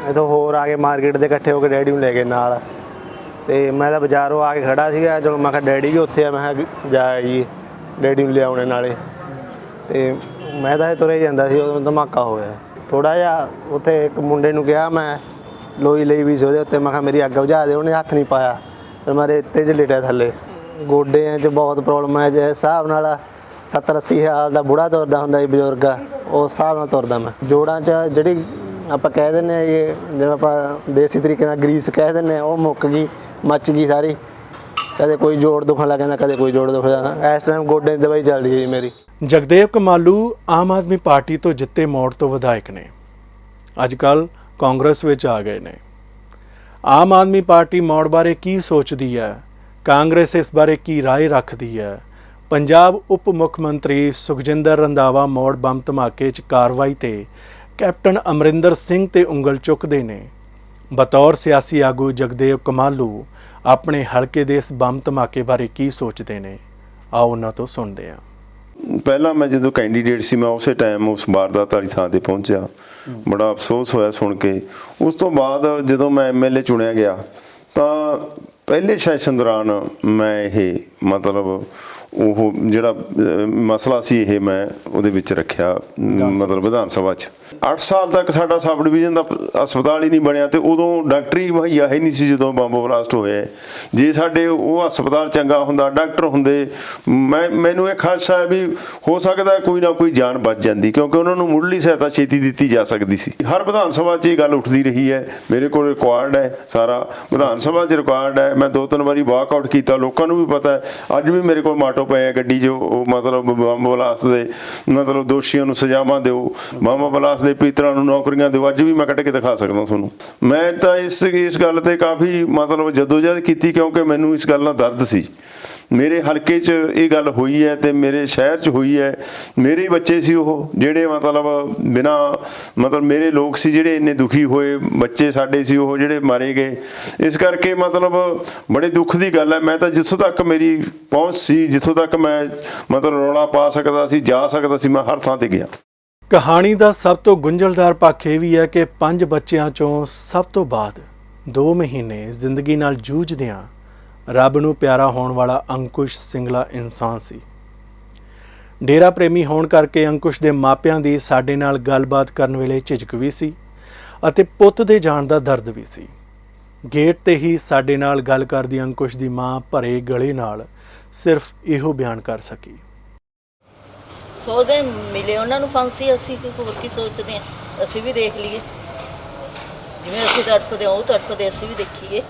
ਇੱਥੋਂ ਹੋਰ ਆ ਕੇ ਮਾਰਕੀਟ ਦੇ ਇਕੱਠੇ ਹੋ ਕੇ ਡੈਡੀ ਨੂੰ ਲੈ ਗਏ ਨਾਲ, ਅਤੇ ਮੈਂ ਤਾਂ ਬਾਜ਼ਾਰੋਂ ਆ ਕੇ ਖੜਾ ਸੀਗਾ। ਚਲੋ ਮੈਂ ਕਿਹਾ ਡੈਡੀ ਵੀ ਉੱਥੇ ਆ, ਮੈਂ ਕਿਹਾ ਜਾ ਆਈਏ ਡੈਡੀ ਨੂੰ ਲਿਆਉਣੇ ਨਾਲੇ, ਅਤੇ ਮੈਂ ਤਾਂ ਇਹ ਤੁਰੇ ਜਾਂਦਾ ਸੀ, ਉਦੋਂ ਧਮਾਕਾ ਹੋਇਆ। ਥੋੜ੍ਹਾ ਜਿਹਾ ਉੱਥੇ ਇੱਕ ਮੁੰਡੇ ਨੂੰ ਕਿਹਾ, ਮੈਂ ਲੋਈ ਲਈ ਵੀ ਸੀ ਉਹਦੇ ਉੱਤੇ, ਮੈਂ ਕਿਹਾ ਮੇਰੀ ਅੱਗ ਬੁਝਾ ਦੇ, ਉਹਨੇ ਹੱਥ ਨਹੀਂ ਪਾਇਆ, ਅਤੇ ਮੈਂ ਰੇਤੇ 'ਚ ਲਿਟਿਆ ਥੱਲੇ। ਗੋਡਿਆਂ 'ਚ ਬਹੁਤ ਪ੍ਰੋਬਲਮ ਹੈ, ਜੇ ਹਿਸਾਬ ਨਾਲ 70-80 ਸਾਲ ਦਾ ਬੁੜਾ ਤੁਰਦਾ ਹੁੰਦਾ ਜੀ ਬਜ਼ੁਰਗ, ਉਸ ਹਿਸਾਬ ਨਾਲ ਤੁਰਦਾ ਮੈਂ। ਜੋੜਾਂ 'ਚ ਜਿਹੜੀ ਆਪਾਂ ਕਹਿ ਦਿੰਦੇ ਹਾਂ ਜੀ, ਜਿਵੇਂ ਆਪਾਂ ਦੇਸੀ ਤਰੀਕੇ ਨਾਲ ਗਰੀਸ ਕਹਿ ਦਿੰਦੇ ਹਾਂ, ਉਹ ਮੁੱਕ ਗਈ, ਮੱਚ ਗਈ ਸਾਰੀ। ਕਦੇ ਕੋਈ ਜੋੜ ਦੁਖਣ ਲੱਗ ਜਾਂਦਾ, ਕਦੇ ਕੋਈ ਜੋੜ ਦੁਖ ਜਾਂਦਾ। ਇਸ ਟਾਈਮ ਗੋਡੇ ਦੀ ਦਵਾਈ ਚੱਲਦੀ ਹੈ ਜੀ ਮੇਰੀ। ਜਗਦੇਵ ਕਮਾਲੂ ਆਮ ਆਦਮੀ ਪਾਰਟੀ ਤੋਂ ਜਿੱਤੇ ਮੌੜ ਤੋਂ ਵਿਧਾਇਕ ਨੇ, ਅੱਜ ਕੱਲ੍ਹ ਕਾਂਗਰਸ ਵਿੱਚ ਆ ਗਏ ਨੇ। ਆਮ ਆਦਮੀ ਪਾਰਟੀ ਮੌੜ ਬਾਰੇ ਕੀ ਸੋਚਦੀ ਹੈ, ਕਾਂਗਰਸ ਇਸ ਬਾਰੇ ਕੀ ਰਾਏ ਰੱਖਦੀ ਹੈ? ਪੰਜਾਬ ਉਪ ਮੁੱਖ ਮੰਤਰੀ ਸੁਖਜਿੰਦਰ ਰੰਧਾਵਾ ਮੌੜ ਬੰਬ ਧਮਾਕੇ 'ਚ ਕਾਰਵਾਈ ਤੇ ਕੈਪਟਨ ਅਮਰਿੰਦਰ ਸਿੰਘ ਤੇ ਉਂਗਲ ਚੁੱਕਦੇ ਨੇ। ਬਤੌਰ ਸਿਆਸੀ ਆਗੂ ਜਗਦੇਵ ਕਮਾਲੂ ਆਪਣੇ ਹਲਕੇ ਦੇ ਇਸ ਬੰਬ ਧਮਾਕੇ ਬਾਰੇ ਕੀ ਸੋਚਦੇ ਨੇ, ਆਓ ਉਹਨਾਂ ਤੋਂ ਸੁਣਦੇ ਹਾਂ। ਪਹਿਲਾਂ ਮੈਂ ਜਦੋਂ ਕੈਂਡੀਡੇਟ ਸੀ, ਮੈਂ ਉਸੇ ਟਾਈਮ ਉਸ ਵਾਰਦਾਤ ਵਾਲੀ ਥਾਂ ਤੇ ਪਹੁੰਚਿਆ, ਬੜਾ ਅਫਸੋਸ ਹੋਇਆ ਸੁਣ ਕੇ। ਉਸ ਤੋਂ ਬਾਅਦ ਜਦੋਂ ਮੈਂ MLA ਚੁਣਿਆ ਗਿਆ ਤਾਂ ਪਹਿਲੇ ਸੈਸ਼ਨ ਦੌਰਾਨ ਮੈਂ ਇਹ ਮਤਲਬ ਉਹ ਜਿਹੜਾ ਮਸਲਾ ਸੀ ਇਹ ਮੈਂ ਉਹਦੇ ਵਿੱਚ ਰੱਖਿਆ, ਮਤਲਬ ਵਿਧਾਨ ਸਭਾ 'ਚ। 8 ਸਾਲ ਤੱਕ ਸਾਡਾ ਸਬ ਡਿਵੀਜ਼ਨ ਦਾ ਹਸਪਤਾਲ ਹੀ ਨਹੀਂ ਬਣਿਆ, ਤੇ ਉਦੋਂ ਡਾਕਟਰੀ ਮੁਹੱਈਆ ਹੀ ਨਹੀਂ ਸੀ ਜਦੋਂ ਬੰਬ ਬਲਾਸਟ ਹੋਇਆ। ਜੇ ਸਾਡੇ ਉਹ ਹਸਪਤਾਲ ਚੰਗਾ ਹੁੰਦਾ, ਡਾਕਟਰ ਹੁੰਦੇ, ਮੈਨੂੰ ਇਹ ਖਾਸਾ ਹੈ ਵੀ ਹੋ ਸਕਦਾ ਕੋਈ ਨਾ ਕੋਈ ਜਾਨ ਬਚ ਜਾਂਦੀ, ਕਿਉਂਕਿ ਉਹਨਾਂ ਨੂੰ ਮੁੱਢਲੀ ਸਹਾਇਤਾ ਛੇਤੀ ਦਿੱਤੀ ਜਾ ਸਕਦੀ ਸੀ। ਹਰ ਵਿਧਾਨ ਸਭਾ 'ਚ ਇਹ ਗੱਲ ਉੱਠਦੀ ਰਹੀ ਹੈ, ਮੇਰੇ ਕੋਲ ਰਿਕਾਰਡ ਹੈ, ਸਾਰਾ ਵਿਧਾਨ ਸਭਾ 'ਚ ਰਿਕਾਰਡ ਹੈ। ਮੈਂ 2-3 ਵਾਰੀ ਵਾਕਆਊਟ ਕੀਤਾ, ਲੋਕਾਂ ਨੂੰ ਵੀ ਪਤਾ ਹੈ। ਅੱਜ ਵੀ ਮੇਰੇ ਕੋਲ ਮਾਟੋ ਕਾਂਡ ਪਏ ਆ ਗੱਡੀ 'ਚ, ਉਹ ਮਤਲਬ ਬੰਬ ਬਲਾਸਟ ਦੇ ਮਤਲਬ ਦੋਸ਼ੀਆਂ ਨੂੰ ਸਜ਼ਾਵਾਂ ਦਿਓ, ਬੰਬ ਬਲਾਸਟ ਦੇ ਪੀਤਰਾਂ ਨੂੰ ਨੌਕਰੀਆਂ ਦਿਓ। ਅੱਜ ਵੀ ਮੈਂ ਕੱਢ ਕੇ ਦਿਖਾ ਸਕਦਾ ਤੁਹਾਨੂੰ। ਮੈਂ ਤਾਂ ਇਸ ਗੱਲ ਤੇ ਕਾਫੀ ਮਤਲਬ ਜਦੋਜਹਿਦ ਕੀਤੀ, ਕਿਉਂਕਿ ਮੈਨੂੰ ਇਸ ਗੱਲ ਨਾਲ ਦਰਦ ਸੀ। ਮੇਰੇ ਹਲਕੇ 'ਚ ਇਹ ਗੱਲ ਹੋਈ ਹੈ ਤੇ ਮੇਰੇ ਸ਼ਹਿਰ 'ਚ ਹੋਈ ਹੈ। ਮੇਰੇ ਬੱਚੇ ਸੀ ਉਹ ਜਿਹੜੇ ਮਤਲਬ ਬਿਨਾਂ ਮਤਲਬ ਮੇਰੇ ਲੋਕ ਸੀ ਜਿਹੜੇ ਇੰਨੇ ਦੁਖੀ ਹੋਏ, ਬੱਚੇ ਸਾਡੇ ਸੀ ਉਹ ਜਿਹੜੇ ਮਾਰੇ ਗਏ। ਇਸ ਕਰਕੇ ਮਤਲਬ ਬੜੇ ਦੁੱਖ ਦੀ ਗੱਲ ਹੈ। ਮੈਂ ਤਾਂ ਜਿੱਥੋਂ ਤੱਕ ਮੇਰੀ ਪਹੁੰਚ ਸੀ, ਜਿੱਥੋਂ ਤੱਕ ਮੈਂ ਮਤਲਬ ਰੌਲਾ ਪਾ ਸਕਦਾ ਸੀ, ਜਾ ਸਕਦਾ ਸੀ, ਮੈਂ ਹਰ ਥਾਂ ਤੇ ਗਿਆ। ਕਹਾਣੀ ਦਾ ਸਭ ਤੋਂ ਗੁੰਝਲਦਾਰ ਪੱਖ ਇਹ ਵੀ ਹੈ ਕਿ 5 ਬੱਚਿਆਂ 'ਚੋਂ ਸਭ ਤੋਂ ਬਾਅਦ 2 ਮਹੀਨੇ ਜ਼ਿੰਦਗੀ ਨਾਲ ਜੂਝਦਿਆਂ ਰੱਬ ਨੂੰ ਪਿਆਰਾ ਹੋਣ ਵਾਲਾ ਅੰਕੁਸ਼ ਸਿੰਗਲਾ ਇਨਸਾਨ ਸੀ। ਡੇਰਾ ਪ੍ਰੇਮੀ ਹੋਣ ਕਰਕੇ ਅੰਕੁਸ਼ ਦੇ ਮਾਪਿਆਂ ਦੀ ਸਾਡੇ ਨਾਲ ਗੱਲਬਾਤ ਕਰਨ ਵੇਲੇ ਝਿਜਕ ਵੀ ਸੀ ਅਤੇ ਪੁੱਤ ਦੇ ਜਾਣ ਦਾ ਦਰਦ ਵੀ ਸੀ। ਗੇਟ ਤੇ ਹੀ ਸਾਡੇ ਨਾਲ ਗੱਲ ਕਰਦੀ ਅੰਕੁਸ਼ ਦੀ ਮਾਂ ਭਰੇ ਗਲੇ ਨਾਲ ਸਿਰਫ ਇਹੋ ਬਿਆਨ ਕਰ ਸਕੀ। ਸੋਚਦੇ ਮਿਲੇ ਉਹਨਾਂ ਨੂੰ ਫਾਂਸੀ, ਅਸੀਂ ਹੋਰ ਕੀ ਸੋਚਦੇ ਹਾਂ, ਅਸੀਂ ਵੀ ਦੇਖ ਲਈਏ ਜਿਵੇਂ ਅਸੀਂ ਤੜਫਦੇ ਉਹ ਤੜਫਦੇ, ਅਸੀਂ ਵੀ ਦੇਖੀਏ।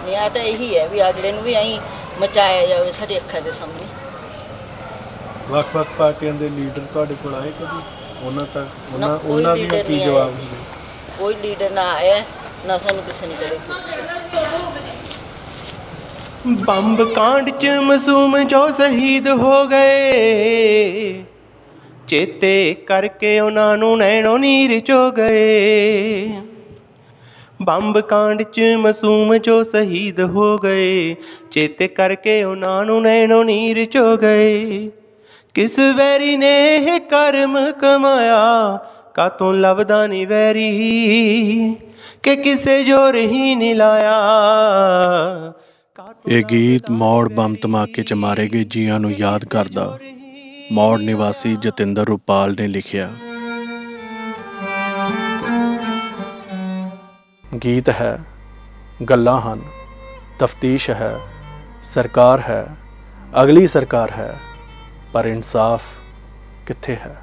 ਨਿਆਂ ਤਾਂ ਇਹੀ ਹੈ ਵੀ ਅਗਲੇ ਨੂੰ ਵੀ ਐਂ ਮਚਾਇਆ ਜਾਵੇ ਸਾਡੇ ਅੱਖਾਂ ਦੇ ਸਾਹਮਣੇ। ਵੱਖ-ਵੱਖ ਪਾਰਟੀਆਂ ਦੇ ਲੀਡਰ ਤੁਹਾਡੇ ਕੋਲ ਆਏ ਕਦੀ? ਉਹਨਾਂ ਦੀ ਕੀ ਜਵਾਬ ਹੁੰਦੇ? ਕੋਈ ਲੀਡਰ ਨਾ ਆਇਆ, ਨਾ ਸਾਨੂੰ ਕਿਸੇ ਨੇ ਕਦੇ ਪੁੱਛਿਆ। ਬੰਬ ਕਾਂਡ 'ਚ ਮਾਸੂਮ ਜੋ ਸ਼ਹੀਦ ਹੋ ਗਏ, ਚੇਤੇ ਕਰਕੇ ਉਹਨਾਂ ਨੂੰ ਨੈਣੋਂ ਨੀਰ ਚੋ ਗਏ। ਬੰਬ ਕਾਂਡ 'ਚ ਮਾਸੂਮ ਜੋ ਸ਼ਹੀਦ ਹੋ ਗਏ, ਚੇਤੇ ਕਰਕੇ ਉਹਨਾਂ ਨੂੰ ਨੈਣੋਂ ਨੀਰ ਚੋ ਗਏ। ਕਿਸ ਵੈਰੀ ਨੇ ਇਹ ਕਰਮ ਕਮਾਇਆ, ਕਾਤੋਂ ਲੱਭਦਾ ਨੀ ਵੈਰੀ, ਕਿ ਕਿਸੇ ਜੋਰ ਹੀ ਨਹੀਂ ਲਾਇਆ। ਇਹ ਗੀਤ ਮੌੜ ਬੰਬ ਧਮਾਕੇ 'ਚ ਮਾਰੇ ਗਏ ਜੀਆਂ ਨੂੰ ਯਾਦ ਕਰਦਾ ਮੌੜ ਨਿਵਾਸੀ ਜਤਿੰਦਰ ਰੁਪਾਲ ਨੇ ਲਿਖਿਆ। ਗੀਤ ਹੈ, ਗੱਲਾਂ ਹਨ, ਤਫਤੀਸ਼ ਹੈ, ਸਰਕਾਰ ਹੈ, ਅਗਲੀ ਸਰਕਾਰ ਹੈ, ਪਰ ਇਨਸਾਫ ਕਿੱਥੇ ਹੈ?